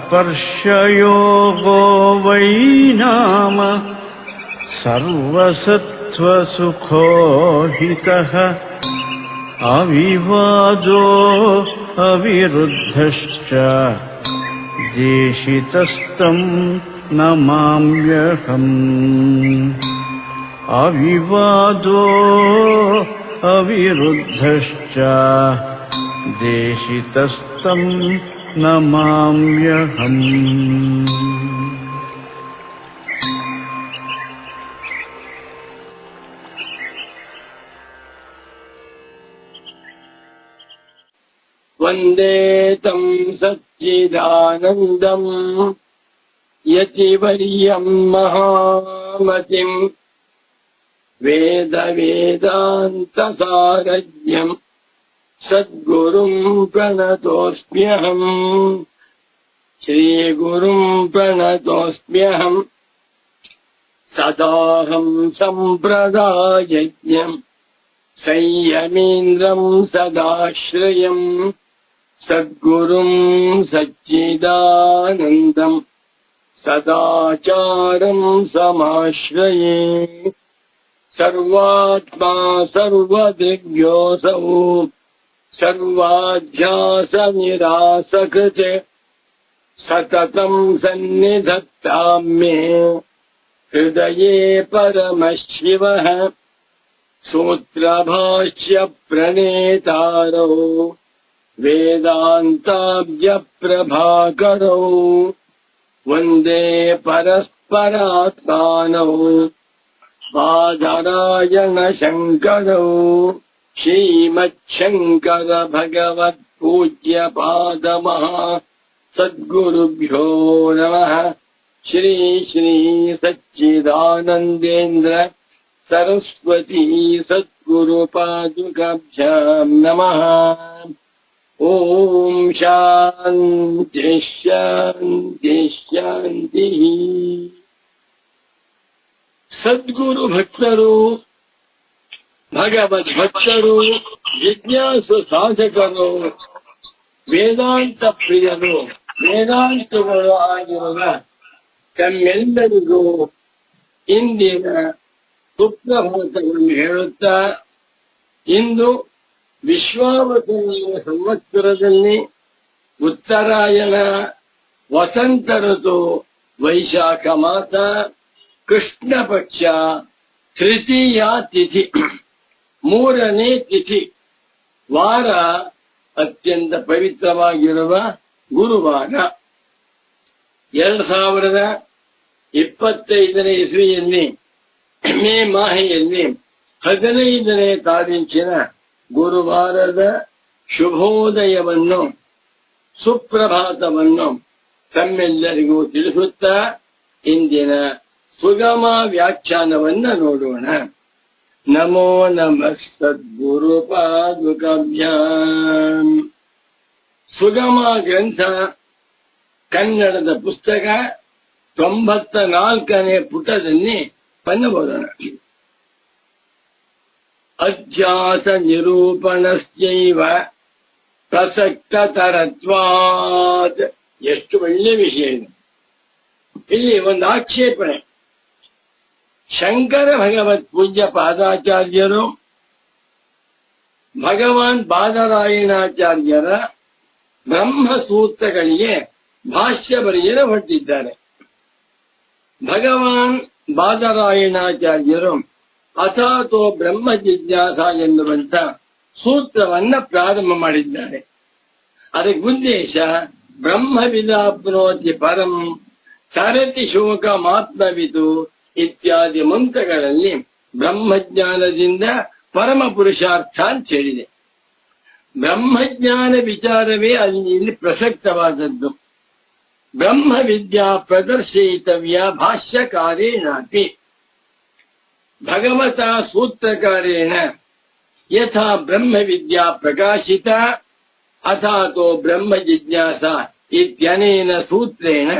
स्पर्शयोगो वै नाम सर्वसत्त्वसुखोहितः अविवादो अविरुद्धश्च देशितस्तं नमाम्यहम् अविवादो अविरुद्धश्च देशितस्तं नमाम्यहम्. वन्दे तं सच्चिदानन्दम् यतिवर्यं महामतिम् वेदान्तसारज्ञम् सद्गुरुं प्रणतोऽस्म्यहम्. श्रीगुरुं प्रणतोऽस्म्यहम्. सदाहं सम्प्रदायज्ञम् संयमीन्द्रं सदाश्रयम् सद्गुरुं सच्चिदानन्दम् सदाचारं समाश्रये. सर्वात्मा सर्वदिव्योऽसौ सर्वाध्यासनिरासकृते सततं सन्निधत्तां मे हृदये परमशिवः. सूत्रभाष्य प्रणेतारौ वेदान्ताब्ज प्रभाकरौ वन्दे परस्परात्मानौ बादरायण शङ्करौ. श्रीमच्छङ्कर भगवत् पूज्य पादमः सद्गुरुभ्यो नमः. श्री श्री सच्चिदानन्देन्द्र सरस्वती सद्गुरु पादुकाभ्यां नमः. ओम शांति शांति शांति. सद्गुरु भक्तರು, ಭಗವದ್ ಭಕ್ತರು, ಜಿಜ್ಞಾಸು ಸಾಧಕರು, ವೇದಾಂತ ಪ್ರಿಯರು, ವೇದಾಂತಗಳು ಆಗಿರುವ ತಮ್ಮೆಲ್ಲರಿಗೂ ಇಂದಿನ ಸುಪ್ರಭಾತವನ್ನು ಹೇಳುತ್ತಾ, ಇಂದು ವಿಶ್ವಾವಸುಂದರ ಸಂವತ್ಸರದಲ್ಲಿ ಉತ್ತರಾಯಣ ವಸಂತ ಋತು ವೈಶಾಖ ಮಾಸ ಕೃಷ್ಣ ಪಕ್ಷ ತೃತೀಯ ತಿಥಿ ಮೂರನೇ ತಿಥಿ ವಾರ ಅತ್ಯಂತ ಪವಿತ್ರವಾಗಿರುವ ಗುರುವಾರ. 2025ನೇ ಇಸ್ವಿಯಲ್ಲಿ ಮೇ ಮಾಹೆಯಲ್ಲಿ 15ನೇ ತಾರೀಖಿನ ಗುರುವಾರದ ಶುಭೋದಯವನ್ನು ಸುಪ್ರಭಾತವನ್ನು ತಮ್ಮೆಲ್ಲರಿಗೂ ತಿಳಿಸುತ್ತಾ ಇಂದಿನ ಸುಗಮ ವ್ಯಾಖ್ಯಾನವನ್ನ ನೋಡೋಣ. ನಮೋ ನಮಃ ಸದ್ಗುರು ಪಾದುಕಾಭ್ಯಾಂ. ಸುಗಮ ಗ್ರಂಥ ಕನ್ನಡದ ಪುಸ್ತಕ 94ನೇ ಪುಟದಲ್ಲಿ ಪನ್ನಬೋಧನ. ಅಧ್ಯಾಸ ನಿರೂಪಣಸ್ಯೈವ ಪ್ರಸಕ್ತತರತ್ವಾತ್. ಎಷ್ಟು ಒಳ್ಳೆ ವಿಷಯ ಇದು. ಇಲ್ಲಿ ಒಂದು ಆಕ್ಷೇಪಣೆ. ಶಂಕರ ಭಗವತ್ ಪೂಜ್ಯ ಪಾದಾಚಾರ್ಯರು ಭಗವಾನ್ ಬಾದರಾಯಣಾಚಾರ್ಯರ ಬ್ರಹ್ಮಸೂತ್ರಗಳಿಗೆ ಭಾಷ್ಯ ಬರೆಯಲು ಹೊರಟಿದ್ದಾರೆ. ಭಗವಾನ್ ಬಾದರಾಯಣಾಚಾರ್ಯರು ಅಥಾತೋ ಬ್ರಹ್ಮ ಜಿಜ್ಞಾಸ ಎನ್ನುವಂತ ಸೂತ್ರವನ್ನ ಪ್ರಾರಂಭ ಮಾಡಿದ್ದಾರೆ. ಅದಕ್ಕೆ ಉದ್ದೇಶ ಬ್ರಹ್ಮವಿದಾಪ್ನೋತಿ ಪರಂ ಸರತಿ ಶೋಕ ಮಾತ್ಮವಿದು ಇತ್ಯಾದಿ ಮಂತ್ರಗಳಲ್ಲಿ ಬ್ರಹ್ಮಜ್ಞಾನದಿಂದ ಪರಮ ಪುರುಷಾರ್ಥ ಅಂತ ಹೇಳಿದೆ. ಬ್ರಹ್ಮಜ್ಞಾನ ವಿಚಾರವೇ ಅಲ್ಲಿ ಪ್ರಸಕ್ತವಾದದ್ದು. ಬ್ರಹ್ಮ ವಿದ್ಯಾ ಪ್ರದರ್ಶಯಿತವ್ಯ ಭಾಷ್ಯಕಾರೇಣಾಪಿ ಭಗವತಾ ಸೂತ್ರಕಾರೇಣ ಯಥಾ ಬ್ರಹ್ಮ ವಿದ್ಯಾ ಪ್ರಕಾಶಿತ ಅಥಾತೋ ಬ್ರಹ್ಮ ಜಿಜ್ಞಾಸ ಇತ್ಯನೇನ ಸೂತ್ರೇಣ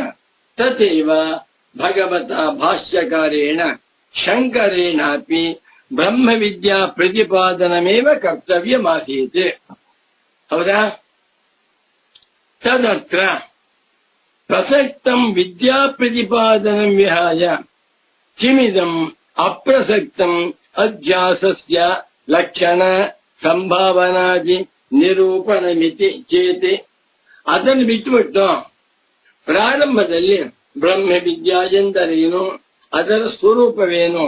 ತಥೈವ ಭಗವತಾ ಭಾಷ್ಯಕಾರೇಣ ಶಂಕರೇಣಾಪಿ ಬ್ರಹ್ಮ ವಿದ್ಯಾ ಪ್ರತಿಪಾದನಮೇವ ಕರ್ತವ್ಯಮಾಸೀತ್. ಹೌದಾ? ತದತ್ರ ಪ್ರಸಕ್ತಂ ವಿದ್ಯಾ ಪ್ರತಿಪಾದನಂ ವಿಹಾಯ ಕಿಮಿದಂ ಅಪ್ರಸಕ್ತಂ ಅಧ್ಯಾಸಸ್ಯ ಲಕ್ಷಣ ಸಂಭಾವನಾದಿ ನಿರೂಪಣಮಿತಿ ಚೇತಿ. ಅದನ್ನು ಬಿಟ್ಟುಬಿಟ್ಟು ಪ್ರಾರಂಭದಲ್ಲಿ ಬ್ರಹ್ಮವಿದ್ಯಾ ಎಂದರೇನು, ಅದರ ಸ್ವರೂಪವೇನು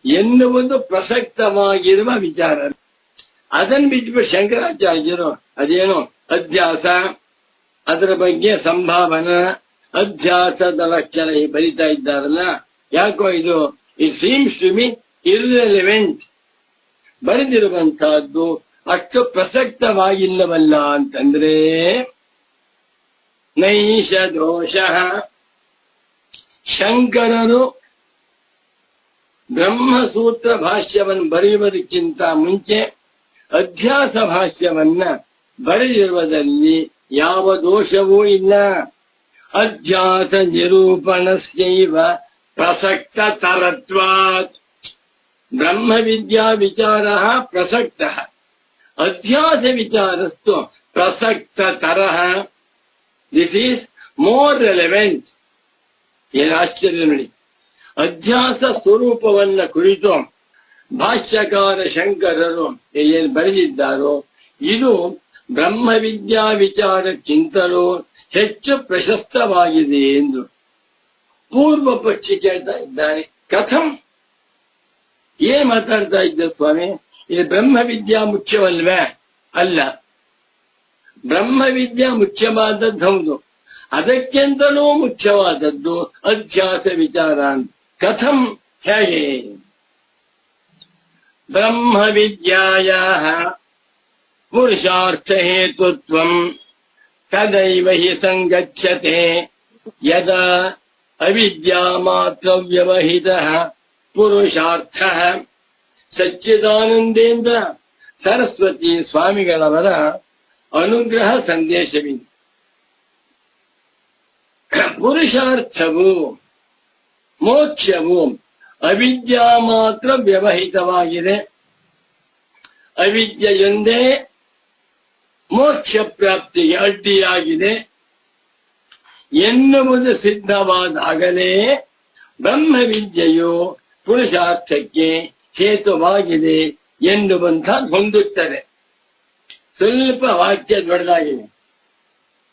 ಎನ್ನುವುದು ಪ್ರಸಕ್ತವಾಗಿರುವ ವಿಚಾರ. ಅದನ್ನು ಬಿಟ್ಟುಬಿಟ್ಟು ಶಂಕರಾಚಾರ್ಯರು ಅದೇನು ಅಧ್ಯಾಸ, ಅದರ ಬಗ್ಗೆ ಸಂಭಾವನಾ, ಅಧ್ಯಾಸದ ಲಕ್ಷಣ ಬರಿತಾ ಇದ್ದಾರಲ್ಲ, ಯಾಕೋ ಇದು it seems to be irrelevant, ಬರೆದಿರುವಂತಹದ್ದು ಅಷ್ಟು ಪ್ರಸಕ್ತವಾಗಿಲ್ಲವಲ್ಲ ಅಂತಂದ್ರೆ ನೈಷ ದೋಷ. ಶಂಕರರು ಬ್ರಹ್ಮಸೂತ್ರ ಭಾಷ್ಯವನ್ನು ಬರೆಯುವುದಕ್ಕಿಂತ ಮುಂಚೆ ಅಧ್ಯಾಸ ಭಾಷ್ಯವನ್ನ ಬರೆದಿರುವುದರಲ್ಲಿ ಯಾವ ದೋಷವೂ ಇಲ್ಲ. ಅಧ್ಯಾಸ ನಿರೂಪಣಸ್ಯೈವ ಪ್ರಸಕ್ತ ತರತ್ವಾತ್. ಬ್ರಹ್ಮವಿದ್ಯಾ ವಿಚಾರ ಪ್ರಸಕ್ತ, ಅಧ್ಯಾಸ ವಿಚಾರಸ್ತು ಪ್ರಸಕ್ತ ತರಹ. This is more relevant. ಏನು ಆಶ್ಚರ್ಯ ನೋಡಿ, ಅಧ್ಯಾಸ ಸ್ವರೂಪವನ್ನ ಕುರಿತು ಭಾಷ್ಯಕಾರ ಶಂಕರರು ಏನು ಬರೆದಿದ್ದಾರೋ ಇದು ಬ್ರಹ್ಮವಿದ್ಯಾ ವಿಚಾರಕ್ಕಿಂತಲೂ ಹೆಚ್ಚು ಪ್ರಶಸ್ತವಾಗಿದೆ ಎಂದು ಪೂರ್ವ ಪಕ್ಷಿ ಕೇಳ್ತಾ ಇದ್ದಾರೆ. ಕಥಂ, ಏನ್ ಮಾತಾಡ್ತಾ ಇದ್ದ ಸ್ವಾಮಿ, ಇದು ಬ್ರಹ್ಮವಿದ್ಯಾ ಮುಖ್ಯವಲ್ವೇ? ಅಲ್ಲ, ಬ್ರಹ್ಮವಿದ್ಯಾ ಮುಖ್ಯವಾದದ್ದು ಹೌದು, ಅದಕ್ಕಿಂತಲೂ ಮುಖ್ಯವಾದದ್ದು ಅಧ್ಯಾಸ ವಿಚಾರ. ಕಥಂ, ಹೇಗೆ? ಬ್ರಹ್ಮವಿದ್ಯಾಯಾಃ ಪುರುಷಾರ್ಥ ಹೇತುತ್ವಂ ತದೈವ ಹಿ ಸಂಗಚ್ಯತೆ ಯದಾ ಅವಿದ್ಯಾ ಮಾತ್ರ ವ್ಯವಹಿತಃ ಪುರುಷಾರ್ಥಃ. ಸಚ್ಚಿದಾನಂದೇಂದ್ರ ಸರಸ್ವತಿ ಸ್ವಾಮಿಗಳವರ ಅನುಗ್ರಹ ಸಂದೇಶವಿದೆ. ಪುರುಷಾರ್ಥವು, ಮೋಕ್ಷವು ಅವಿದ್ಯಾ ಮಾತ್ರ ವ್ಯವಹಿತವಾಗಿದೆ. ಅವಿದ್ಯೆಯೊಂದೇ ಮೋಕ್ಷ ಪ್ರಾಪ್ತಿಗೆ ಅಡ್ಡಿಯಾಗಿದೆ ಎನ್ನುವುದು ಸಿದ್ಧವಾದಾಗಲೇ ಬ್ರಹ್ಮವಿದ್ಯೆಯು ಪುರುಷಾರ್ಥಕ್ಕೆ ಹೇತುವಾಗಿದೆ ಎನ್ನುವಂತ ಹೊಂದುತ್ತದೆ. ಸ್ವಲ್ಪ ವಾಕ್ಯ ದೊಡ್ಡದಾಗಿದೆ.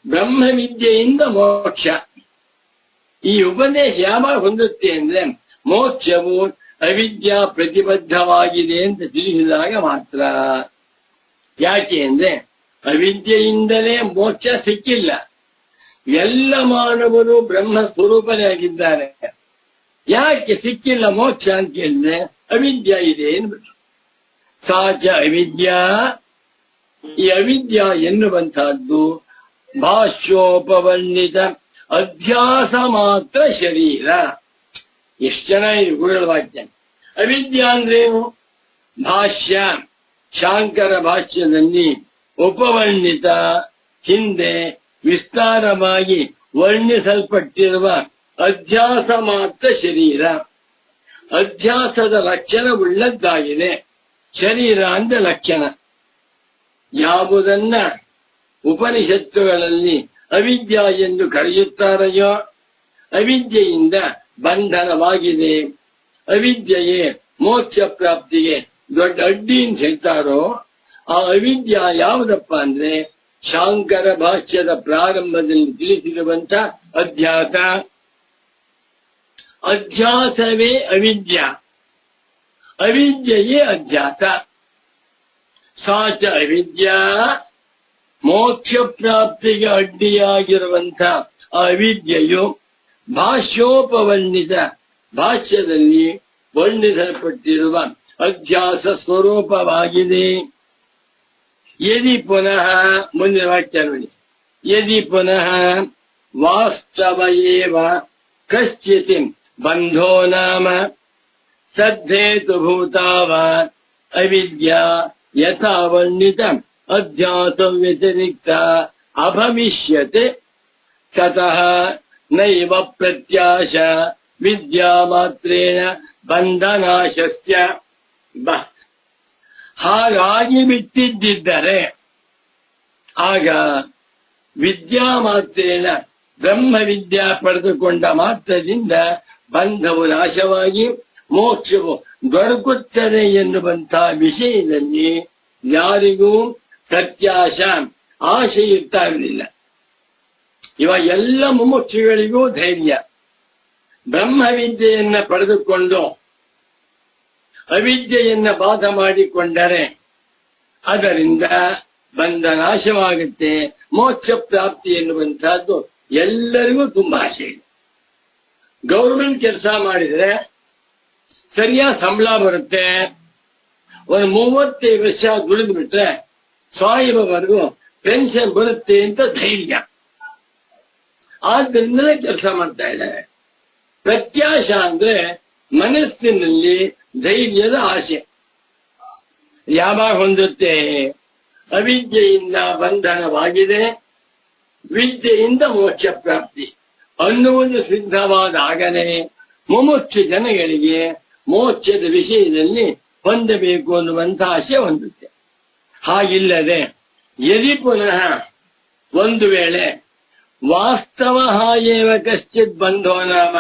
ಬ್ರಹ್ಮವಿದ್ಯೆಯಿಂದ ಮೋಕ್ಷ, ಈ ಉಪದೇಶ ಯಾವಾಗ ಹೊಂದುತ್ತೆ ಅಂದ್ರೆ ಮೋಕ್ಷವು ಅವಿದ್ಯಾ ಪ್ರತಿಬದ್ಧವಾಗಿದೆ ಅಂತ ತಿಳಿಸಿದಾಗ ಮಾತ್ರ. ಯಾಕೆ ಅಂದ್ರೆ ಅವಿದ್ಯೆಯಿಂದಲೇ ಮೋಕ್ಷ ಸಿಕ್ಕಿಲ್ಲ. ಎಲ್ಲ ಮಾನವರು ಬ್ರಹ್ಮ ಸ್ವರೂಪನೇ ಆಗಿದ್ದಾರೆ. ಯಾಕೆ ಸಿಕ್ಕಿಲ್ಲ ಮೋಕ್ಷ ಅಂತ ಹೇಳಿದ್ರೆ ಅವಿದ್ಯಾ ಇದೆ ಎಂದ್ಬಿಟ್ಟು. ಸಾಚ ಅವಿದ್ಯಾ, ಈ ಅವಿದ್ಯಾ ಎನ್ನುವಂತಹದ್ದು ಭಾಷ್ಯೋಪವರ್ಣಿತ ಅಧ್ಯಾಸ ಮಾತ್ರ ಶರೀರ. ಎಷ್ಟು ಜನ ಇದು ಗುರುಗಳ ವಾಕ್ಯ. ಅವಿದ್ಯಾ ಅಂದ್ರೇನು? ಭಾಷ್ಯ, ಶಾಂಕರ ಭಾಷ್ಯದಲ್ಲಿ ಉಪವರ್ಣಿತ, ಹಿಂದೆ ವಿಸ್ತಾರವಾಗಿ ವರ್ಣಿಸಲ್ಪಟ್ಟಿರುವ ಅಧ್ಯಾಸ ಮಾತ್ರ ಶರೀರ. ಅಧ್ಯಾಸದ ಲಕ್ಷಣವುಳ್ಳದ್ದಾಗಿದೆ. ಶರೀರ ಅಂದ್ರೆ ಲಕ್ಷಣ. ಯಾವುದನ್ನ ಉಪನಿಷತ್ತುಗಳಲ್ಲಿ ಅವಿದ್ಯಾ ಎಂದು ಕರೆಯುತ್ತಾರೆಯೋ, ಅವಿದ್ಯೆಯಿಂದ ಬಂಧನವಾಗಿದೆ, ಅವಿದ್ಯೆಯೇ ಮೋಕ್ಷ ಪ್ರಾಪ್ತಿಗೆ ದೊಡ್ಡ ಅಡ್ಡಿ ಅಂತ ಹೇಳ್ತಾರೋ, ಆ ಅವಿದ್ಯಾ ಯಾವುದಪ್ಪ ಅಂದ್ರೆ ಶಾಂಕರ ಭಾಷ್ಯದ ಪ್ರಾರಂಭದಲ್ಲಿ ತಿಳಿಸಿರುವಂತ ಅಧ್ಯಾಸ. ಅಧ್ಯಾಸವೇ ಅವಿದ್ಯಾ, ಅವಿದ್ಯೆಯೇ ಅಧ್ಯಾಸ. ಸಾಚ ಅವಿದ್ಯಾ, ಮೋಕ್ಷ ಪ್ರಾಪ್ತಿಗೆ ಅಡ್ಡಿಯಾಗಿರುವಂತ ಅವಿದ್ಯೆಯು ಭಾಷ್ಯೋಪವರ್ಣಿತ, ಭಾಷ್ಯದಲ್ಲಿ ವರ್ಣಿಸಲ್ಪಟ್ಟಿರುವ ಅಧ್ಯಾಸ ಸ್ವರೂಪವಾಗಿದೆ. ಯದಿ ಪುನಃ, ಮುಂದಿನ ವಾಕ್ಯ ನೋಡಿ, ಯದಿ ಪುನಃ ವಾಸ್ತವ ಏವ ಕಶ್ಚಿತ್ ಬಂಧೋ ನಾಮ ಸದ್ಧೇತುಭೂತಾವ ಅವಿದ್ಯಾ ಯಥಾ ವರ್ಣಿತ ಅಧ್ಯಾಸ ವ್ಯತಿರಿಕ್ತ ಅಭವಿಷ್ಯತೆ ತತಃ ನೈವ ಪ್ರತ್ಯಾಶ ವಿದ್ಯಾ ಮಾತ್ರೇಣ ಬಂಧನಾಶಸ್ಯ. ಹಾಗಾಗಿ ಬಿಟ್ಟಿದ್ದರೆ ಆಗ ವಿದ್ಯಾ ಮಾತ್ರೇನ ಬ್ರಹ್ಮವಿದ್ಯಾ ಪಡೆದುಕೊಂಡ ಮಾತ್ರದಿಂದ ಬಂಧವು ನಾಶವಾಗಿ ಮೋಕ್ಷವು ದೊರಕುತ್ತದೆ ಎನ್ನುವಂತಹ ವಿಷಯದಲ್ಲಿ ಯಾರಿಗೂ ಪ್ರತ್ಯಾಶ ಆಶೆ ಇರ್ತಾ ಇರಲಿಲ್ಲ. ಇವಾಗ ಎಲ್ಲ ಮುಮುಕ್ಷುಗಳಿಗೂ ಧೈರ್ಯ. ಬ್ರಹ್ಮವಿದ್ಯೆಯನ್ನ ಪಡೆದುಕೊಂಡು ಅವಿದ್ಯೆಯನ್ನ ಬಾಧ ಮಾಡಿಕೊಂಡರೆ ಅದರಿಂದ ಬಂಧ ನಾಶವಾಗುತ್ತೆ, ಮೋಕ್ಷ ಪ್ರಾಪ್ತಿ ಎನ್ನುವಂತಹದ್ದು ಎಲ್ಲರಿಗೂ ತುಂಬಾ ಆಸೆ ಇದೆ. ಗೌರ್ಮೆಂಟ್ ಕೆಲಸ ಮಾಡಿದ್ರೆ ಸರಿಯಾದ ಸಂಬಳ ಬರುತ್ತೆ, ಒಂದು 35 ವರ್ಷ ದುಡಿದು ಬಿಟ್ರೆ ಸಾಯುವವರೆಗೂ ಪೆನ್ಷನ್ ಬರುತ್ತೆ ಅಂತ ಧೈರ್ಯ. ಆದ್ರಿಂದಲೇ ಕೆಲಸ ಮಾಡ್ತಾ ಇದ್ದಾರೆ. ಪ್ರತ್ಯಾಶ ಅಂದ್ರೆ ಮನಸ್ಸಿನಲ್ಲಿ ಧೈರ್ಯದ ಆಸೆ ಯಾವಾಗ ಹೊಂದುತ್ತೆ? ಅವಿದ್ಯೆಯಿಂದ ಬಂಧನವಾಗಿದೆ, ವಿದ್ಯೆಯಿಂದ ಮೋಕ್ಷ ಪ್ರಾಪ್ತಿ ಅನ್ನುವುದು ಸಿದ್ಧವಾದಾಗಲೇ ಮುಮುಕ್ಷು ಜನಗಳಿಗೆ ಮೋಕ್ಷದ ವಿಷಯದಲ್ಲಿ ಹೊಂದಬೇಕು ಅನ್ನುವಂತ ಆಸೆ ಹೊಂದುತ್ತೆ. ಹಾಗಿಲ್ಲದೆ ಯದಿ ಪುನಃ ಒಂದು ವೇಳೆ ವಾಸ್ತವ ಏವ ಕಶ್ಚಿತ್ ಬಂಧೋ ನಾಮ,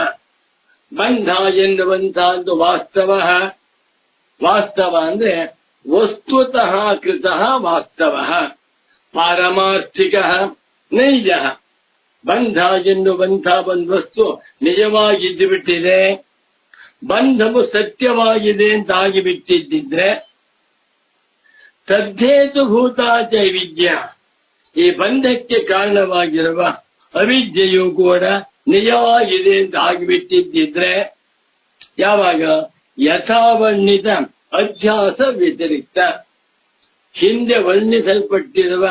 ಬಂಧ ಎನ್ನುವಂತಹದ್ದು ವಾಸ್ತವ ಅಂದ್ರೆ ವಸ್ತುತಃ ಕೃತಃ ವಾಸ್ತವ, ಪಾರಮಾರ್ಥಿಕ ನೈಜ. ಬಂಧ ಎನ್ನುವಂತಹ ಒಂದು ವಸ್ತು ನಿಜವಾಗಿದ್ದು ಬಿಟ್ಟಿದೆ, ಬಂಧವು ಸತ್ಯವಾಗಿದೆ ಅಂತ ಆಗಿಬಿಟ್ಟಿದ್ದಿದ್ರೆ ತದ್ದೇತು ಭೂತಾಚ ವಿದ್ಯಾ, ಈ ಬಂಧಕ್ಕೆ ಕಾರಣವಾಗಿರುವ ಅವಿದ್ಯೆಯು ಕೂಡ ನಿಜವಾಗಿದೆ ಅಂತ ಆಗಿಬಿಟ್ಟಿದ್ದಿದ್ರೆ ಯಾವಾಗ ಯಥಾವರ್ಣಿತ ಅಧ್ಯಾಸ ವ್ಯತಿರಿಕ್ತ, ಹಿಂದೆ ವರ್ಣಿಸಲ್ಪಟ್ಟಿರುವ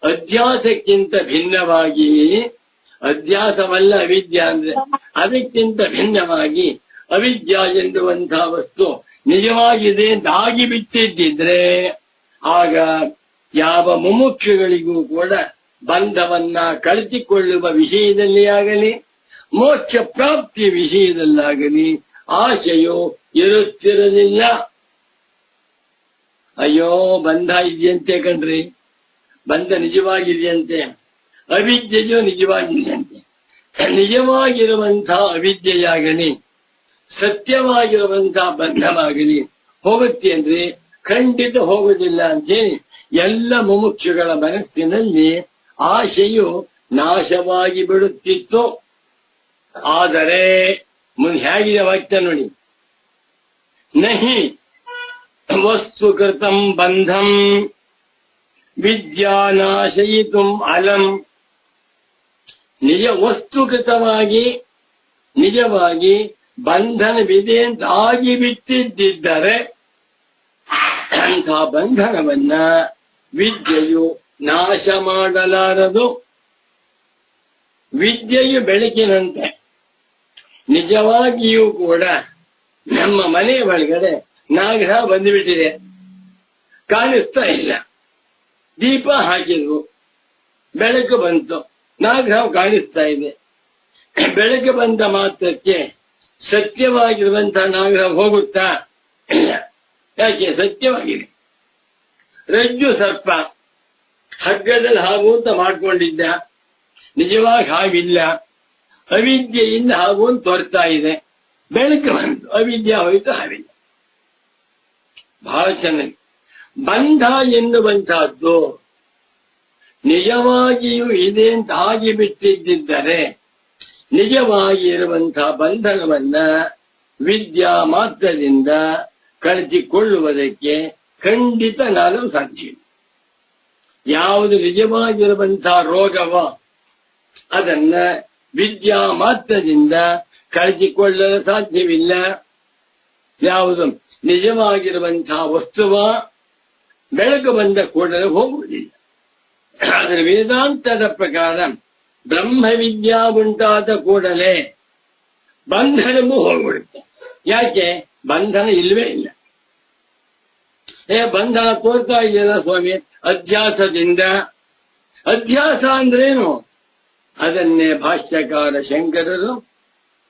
ಅಧ್ಯಾಸಕ್ಕಿಂತ ಭಿನ್ನವಾಗಿ, ಅಧ್ಯಾಸವಲ್ಲ ಅವಿದ್ಯಾ ಅಂದ್ರೆ, ಅದಕ್ಕಿಂತ ಭಿನ್ನವಾಗಿ ಅವಿದ್ಯಾ ಎನ್ನುವಂತಹ ವಸ್ತು ನಿಜವಾಗಿದೆ ಅಂತ ಆಗಿಬಿಟ್ಟಿದ್ದಿದ್ರೆ ಆಗ ಯಾವ ಮುಮುಕ್ಷುಗಳಿಗೂ ಕೂಡ ಬಂಧವನ್ನ ಕಳೆದುಕೊಳ್ಳುವ ವಿಷಯದಲ್ಲಿ ಆಗಲಿ ಮೋಕ್ಷ ಪ್ರಾಪ್ತಿಯ ವಿಷಯದಲ್ಲಾಗಲಿ ಆಶೆಯು ಇರುತ್ತಿರಲಿಲ್ಲ. ಅಯ್ಯೋ ಬಂಧ ಇದೆಯಂತೆ ಕಣ್ರಿ, ಬಂಧ ನಿಜವಾಗಿದೆಯಂತೆ, ಅವಿದ್ಯೆಯು ನಿಜವಾಗಿದೆಯಂತೆ. ನಿಜವಾಗಿರುವಂತಹ ಅವಿದ್ಯೆಯಾಗಲಿ ಸತ್ಯವಾಗಿರುವಂತಹ ಬಂಧವಾಗಲಿ ಹೋಗುತ್ತೆ ಅಂದ್ರೆ ಖಂಡಿತ ಹೋಗುವುದಿಲ್ಲ ಅಂತೇಳಿ ಎಲ್ಲ ಮುಮುಕ್ಷುಗಳ ಮನಸ್ಸಿನಲ್ಲಿ ಆಶೆಯು ನಾಶವಾಗಿ ಬಿಡುತ್ತಿತ್ತು. ಆದರೆ ಮುಂದೆ ಹೇಗಿದೆ ವಾಕ್ಯ ನೋಡಿ, ನಹಿ ವಸ್ತುಕೃತಂ ಬಂಧಂ ವಿದ್ಯಾನಾಶಯಿತು ಅಲಂ. ನಿಜ ವಸ್ತುಕೃತವಾಗಿ ನಿಜವಾಗಿ ಬಂಧನವಿದೆ ಅಂತ ಆಗಿಬಿಟ್ಟಿದ್ದರೆ ಅಂಥ ಬಂಧನವನ್ನ ವಿದ್ಯೆಯು ನಾಶ ಮಾಡಲಾರದು. ವಿದ್ಯೆಯು ಬೆಳಕಿನಂತೆ. ನಿಜವಾಗಿಯೂ ಕೂಡ ನಮ್ಮ ಮನೆ ಒಳಗಡೆ ನಾಗರಹ ಬಂದುಬಿಟ್ಟಿದೆ, ಕಾಣಿಸ್ತಾ ಇಲ್ಲ. ದೀಪ ಹಾಕಿದ್ರು, ಬೆಳಕು ಬಂತು, ನಾಗರಹ ಕಾಣಿಸ್ತಾ ಇದೆ. ಬೆಳಕು ಬಂದ ಮಾತ್ರಕ್ಕೆ ಸತ್ಯವಾಗಿರುವಂತಹ ನಾಗರಹ ಹೋಗುತ್ತಾ? ಇಲ್ಲ. ಯಾಕೆ? ಸತ್ಯವಾಗಿದೆ. ರಜ್ಜು ಸರ್ಪ ಹಗ್ಗದಲ್ಲಿ ಹಾಗು ಅಂತ ಮಾಡ್ಕೊಂಡಿದ್ದ, ನಿಜವಾಗಿ ಹಾಗಿಲ್ಲ. ಅವಿದ್ಯೆಯಿಂದ ಹಾಗು ಅಂತ ತೋರ್ತಾ ಇದೆ. ಬೆಳಕು ಬಂತು, ಅವಿದ್ಯೆ ಹೋಯ್ತು, ಹಾವಿಲ್ಲ. ಬಹಳ ಚೆನ್ನಾಗಿ ಬಂಧ ಎನ್ನುವಂತಹದ್ದು ನಿಜವಾಗಿಯೂ ಇದೆ ಅಂತ ಆಗಿಬಿಟ್ಟಿದ್ದರೆ ನಿಜವಾಗಿ ಇರುವಂತಹ ಬಂಧನವನ್ನ ವಿದ್ಯಾ ಮಾತ್ರದಿಂದ ಕಳೆದುಕೊಳ್ಳುವುದಕ್ಕೆ ಖಂಡಿತ ನಾನು ಸಾಧ್ಯ. ಯಾವುದು ನಿಜವಾಗಿರುವಂತಹ ರೋಗವೋ ಅದನ್ನ ವಿದ್ಯಾ ಮಾತ್ರದಿಂದ ಕಳೆದುಕೊಳ್ಳಲು ಸಾಧ್ಯವಿಲ್ಲ. ಯಾವುದು ನಿಜವಾಗಿರುವಂತಹ ವಸ್ತುವ ಬೆಳಕು ಬಂದ ಕೂಡಲೇ ಹೋಗುವುದಿಲ್ಲ. ಆದರೆ ವೇದಾಂತದ ಪ್ರಕಾರ ಬ್ರಹ್ಮವಿದ್ಯಾ ಉಂಟಾದ ಕೂಡಲೇ ಬಂಧನವೂ ಹೋಗ್ಬಿಡುತ್ತೆ. ಯಾಕೆ? ಬಂಧನ ಇಲ್ವೇ ಇಲ್ಲ. ಬಂಧನ ತೋರ್ತಾ ಇದೆಯಲ್ಲ ಸ್ವಾಮಿ, ಅಧ್ಯಾಸದಿಂದ. ಅಧ್ಯಾಸ ಅಂದ್ರೇನು? ಅದನ್ನೇ ಭಾಷ್ಯಕಾರ ಶಂಕರರು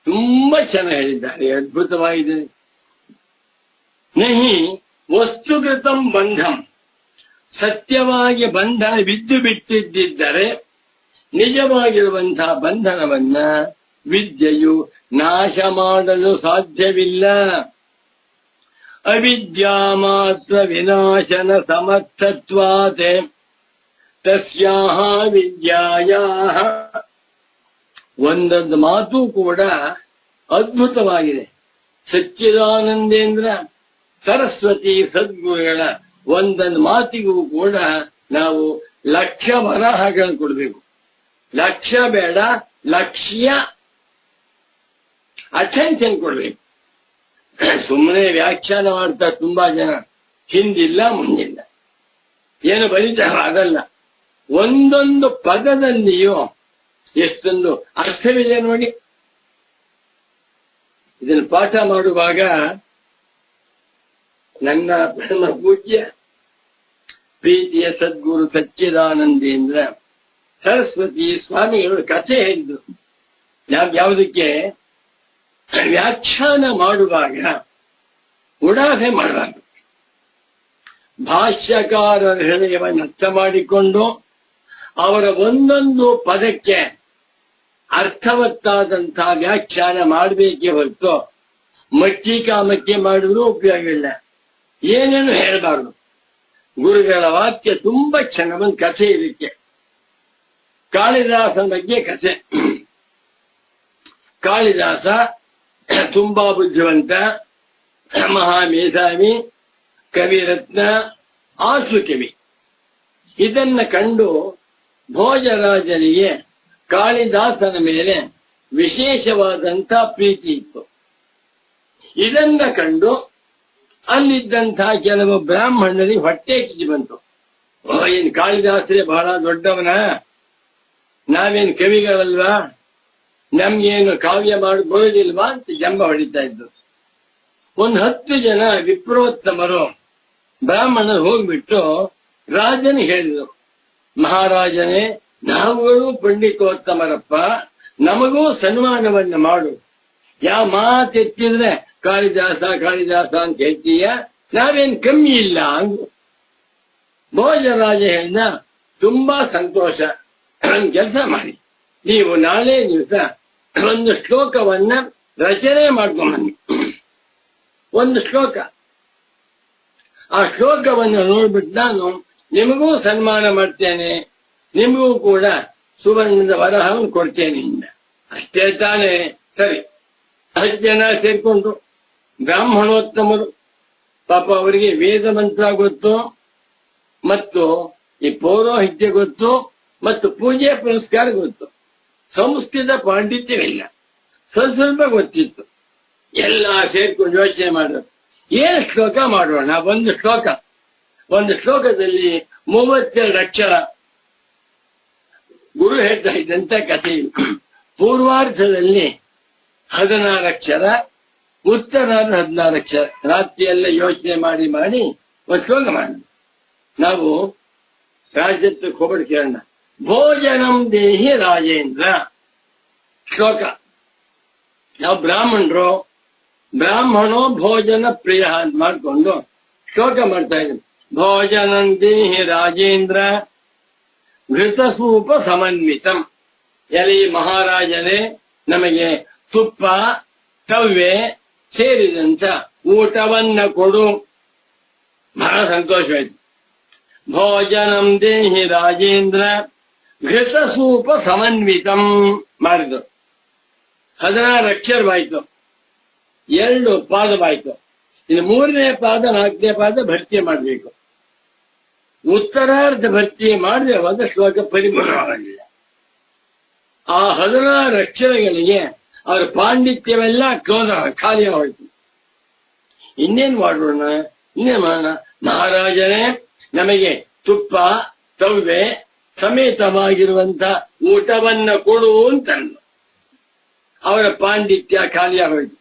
ತುಂಬಾ ಚೆನ್ನಾಗಿ ಹೇಳಿದ್ದಾರೆ, ಅದ್ಭುತವಾಗಿದೆ. ನಹಿ ವಸ್ತುಕೃತಂ ಬಂಧಂ, ಸತ್ಯವಾಗಿ ಬಂಧನ ಬಿದ್ದು ಬಿಟ್ಟಿದ್ದರೆ ನಿಜವಾಗಿರುವಂತಹ ಬಂಧನವನ್ನ ವಿದ್ಯೆಯು ನಾಶ ಮಾಡಲು ಸಾಧ್ಯವಿಲ್ಲ. ಅವಿದ್ಯಾ ಮಾತ್ರ ವಿನಾಶನ ಸಮರ್ಥತ್ವಾತ್ ತಸ್ಯಾಹ ವಿದ್ಯಾಯಾಹ. ಒಂದೊಂದು ಮಾತು ಕೂಡ ಅದ್ಭುತವಾಗಿದೆ. ಸಚ್ಚಿದಾನಂದೇಂದ್ರ ಸರಸ್ವತಿ ಸದ್ಗುರುಗಳ ಒಂದೊಂದು ಮಾತಿಗೂ ಕೂಡ ನಾವು ಲಕ್ಷ ವರಹಗಳನ್ನು ಕೊಡಬೇಕು. ಲಕ್ಷ್ಯ ಬೇಡ, ಲಕ್ಷ್ಯ ಅಟೆನ್ಷನ್ ಕೊಡ್ಬೇಕು. ಸುಮ್ಮನೆ ವ್ಯಾಖ್ಯಾನ ಮಾಡ್ತಾ ತುಂಬಾ ಜನ ಹಿಂದಿಲ್ಲ ಮುಂದಿಲ್ಲ ಏನು ಬರೀತಾರ ಅದಲ್ಲ. ಒಂದೊಂದು ಪದದಲ್ಲಿಯೂ ಎಷ್ಟೊಂದು ಅರ್ಥವಿದೆ ನೋಡಿ. ಇದನ್ನು ಪಾಠ ಮಾಡುವಾಗ ನನ್ನ ಪರಮ ಪೂಜ್ಯ ಪ್ರೀತಿಯ ಸದ್ಗುರು ಸಚ್ಚಿದಾನಂದೇಂದ್ರ ಸರಸ್ವತಿ ಸ್ವಾಮಿಗಳು ಕಥೆ ಹೇಳಿದ್ರು. ಯಾವುದಕ್ಕೆ ವ್ಯಾಖ್ಯಾನ ಮಾಡುವಾಗ ಉಡಾಫೆ ಮಾಡಬಾರ್ದು. ಭಾಷ್ಯಕಾರರ ಹೃದಯವನ್ನು ಅರ್ಥ ಮಾಡಿಕೊಂಡು ಅವರ ಒಂದೊಂದು ಪದಕ್ಕೆ ಅರ್ಥವತ್ತಾದಂತಹ ವ್ಯಾಖ್ಯಾನ ಮಾಡಬೇಕೇ ಹೊರತು ಮಕ್ಕಿ ಮಾಡಿದ್ರೂ ಉಪಯೋಗವಿಲ್ಲ. ಏನೇನು ಹೇಳಬಾರ್ದು. ಗುರುಗಳ ವಾಕ್ಯ ತುಂಬಾ ಚೆನ್ನಾಗಿ ಒಂದು ಕಥೆ ಇದಕ್ಕೆ. ಕಾಳಿದಾಸನ ಬಗ್ಗೆ ಕಥೆ. ಕಾಳಿದಾಸ ತುಂಬಾ ಬುದ್ಧಿವಂತ, ಮಹಾಮೇಧಾವಿ, ಕವಿರತ್ನ, ಆಸು ಕವಿ. ಇದನ್ನ ಕಂಡು ಭೋಜರಾಜನಿಗೆ ಕಾಳಿದಾಸನ ಮೇಲೆ ವಿಶೇಷವಾದಂತ ಪ್ರೀತಿ ಇತ್ತು. ಇದನ್ನ ಕಂಡು ಅಲ್ಲಿದ್ದಂತಹ ಕೆಲವು ಬ್ರಾಹ್ಮಣರಿಗೆ ಹೊಟ್ಟೆ ಕಿಚ್ಚಿ ಬಂತು. ಏನ್ ಕಾಳಿದಾಸರೇ ಬಹಳ ದೊಡ್ಡವನ, ನಾವೇನು ಕವಿಗಳಲ್ವಾ, ನಮ್ಗೇನು ಕಾವ್ಯ ಮಾಡಬಹುದಿಲ್ವಾ ಅಂತ ಜಂಬ ಹೊಡಿತಾ ಇದ್ರು. 10 ಜನ ವಿಪ್ರೋತ್ತಮರು ಬ್ರಾಹ್ಮಣರು ಹೋಗ್ಬಿಟ್ಟು ರಾಜನ ಹೇಳಿದರು, ಮಹಾರಾಜನೇ, ನಾವುಗಳು ಪಂಡಿತೋತ್ತಮರಪ್ಪ, ನಮಗೂ ಸನ್ಮಾನವನ್ನ ಮಾಡು. ಯಾವ ಮಾತೆತ್ತಿದ್ರೆ ಕಾಳಿದಾಸ ಕಾಳಿದಾಸ ಅಂತ ಹೇಳ್ತೀಯ, ನಾವೇನ್ ಕಮ್ಮಿ ಇಲ್ಲ ಅಂದ್ರು. ಭೋಜರಾಜ ಹೇಳಿದ, ತುಂಬಾ ಸಂತೋಷ, ಒಂದು ಕೆಲಸ ಮಾಡಿ, ನೀವು ನಾಳೆ ದಿವಸ ಒಂದು ಶ್ಲೋಕವನ್ನ ರಚನೆ ಮಾಡ್ಕೊಂಬನ್ನಿ. ಒಂದು ಶ್ಲೋಕ. ಆ ಶ್ಲೋಕವನ್ನು ನೋಡ್ಬಿಟ್ಟು ನಾನು ನಿಮಗೂ ಸನ್ಮಾನ ಮಾಡ್ತೇನೆ, ನಿಮಗೂ ಕೂಡ ಸುವರ್ಣದ ವರಹವನ್ನು ಕೊಡ್ತೇನೆ ಇಂದ. ಅಷ್ಟೇ ತಾನೇ? ಸರಿ. 10 ಜನ ಸೇರ್ಕೊಂಡ್ರು. ಬ್ರಾಹ್ಮಣೋತ್ತಮರು. ಪಾಪ ಅವರಿಗೆ ವೇದ ಮಂತ್ರ ಗೊತ್ತು, ಮತ್ತು ಈ ಪೌರೋಹಿತ್ಯ ಗೊತ್ತು, ಮತ್ತು ಪೂಜೆ ಪುರಸ್ಕಾರ ಗೊತ್ತು. ಸಂಸ್ಕೃತ ಪಾಂಡಿತ್ಯವಿಲ್ಲ, ಸ್ವಲ್ಪ ಗೊತ್ತಿತ್ತು. ಎಲ್ಲ ಸೇರ್ಕೊಂಡು ಯೋಚನೆ ಮಾಡೋದು, ಏನು ಶ್ಲೋಕ ಮಾಡೋಣ. ಒಂದು ಶ್ಲೋಕದಲ್ಲಿ 32 ಅಕ್ಷರ. ಗುರು ಹೇಳ್ತಾ ಇದ್ದಂತ ಕಥೆ. ಪೂರ್ವಾರ್ಧದಲ್ಲಿ 16 ಅಕ್ಷರ, ಉತ್ತರಾರ್ಧ 16 ಅಕ್ಷರ. ರಾತ್ರಿ ಎಲ್ಲ ಯೋಚನೆ ಮಾಡಿ ಒಂದು ಶ್ಲೋಕ ಮಾಡಿ ನಾವು ರಾಜ್ಯಕ್ಕೆ ಹೋಗ್ಬಿಟ್ಟು ಕೇಳೋಣ. ಭೋಜನಂ ದೇಹಿ ರಾಜೇಂದ್ರ ಶ್ಲೋಕ. ನಾವು ಬ್ರಾಹ್ಮಣೋ ಭೋಜನ ಪ್ರಿಯ ಅಂತ ಮಾಡ್ಕೊಂಡು ಶ್ಲೋಕ ಮಾಡ್ತಾ ಇದ್ದೀವಿ. ಭೋಜನಂ ದೇಹಿ ರಾಜೇಂದ್ರ ಘೃತಸೂಪ ಸಮನ್ವಿತಂ. ಎಲ್ಲಿ ಮಹಾರಾಜನೇ, ನಮಗೆ ತುಪ್ಪ ತವ್ವೆ ಸೇರಿದಂತ ಊಟವನ್ನ ಕೊಡು. ಬಹಳ ಸಂತೋಷವಾಯ್ತು. ಭೋಜನಂ ದೇಹಿ ರಾಜೇಂದ್ರ ಘೃತಸೂಪ ಸಮನ್ವಿತಂ ಮಾಡಿದ್ರು. 16 ಅಕ್ಷರವಾಯ್ತು, 2 ಪಾದವಾಯ್ತು. ಇನ್ನು 3ನೇ ಪಾದ 4ನೇ ಪಾದ ಭರ್ತಿ ಮಾಡಬೇಕು. ಉತ್ತರಾರ್ಧ ಭರ್ತಿ ಮಾಡದೆ ಹೋದ ಶ್ಲೋಕ ಪರಿಪೂರ್ಣವಾಗಿಲ್ಲ. ಆ 16 ಅಕ್ಷರಗಳಿಗೆ ಅವರ ಪಾಂಡಿತ್ಯವೆಲ್ಲ ಖಾಲಿ ಹೋಯ್ತು. ಇನ್ನೇನ್ ಮಾಡೋಣ? ಮಹಾರಾಜನೇ, ನಮಗೆ ತುಪ್ಪ ತವ್ವೆ ಸಮೇತವಾಗಿರುವಂತ ಊಟವನ್ನ ಕೊಡು ಅಂತಂದು. ಅವರ ಪಾಂಡಿತ್ಯ ಖಾಲಿಯಾಗೋಯ್ತು.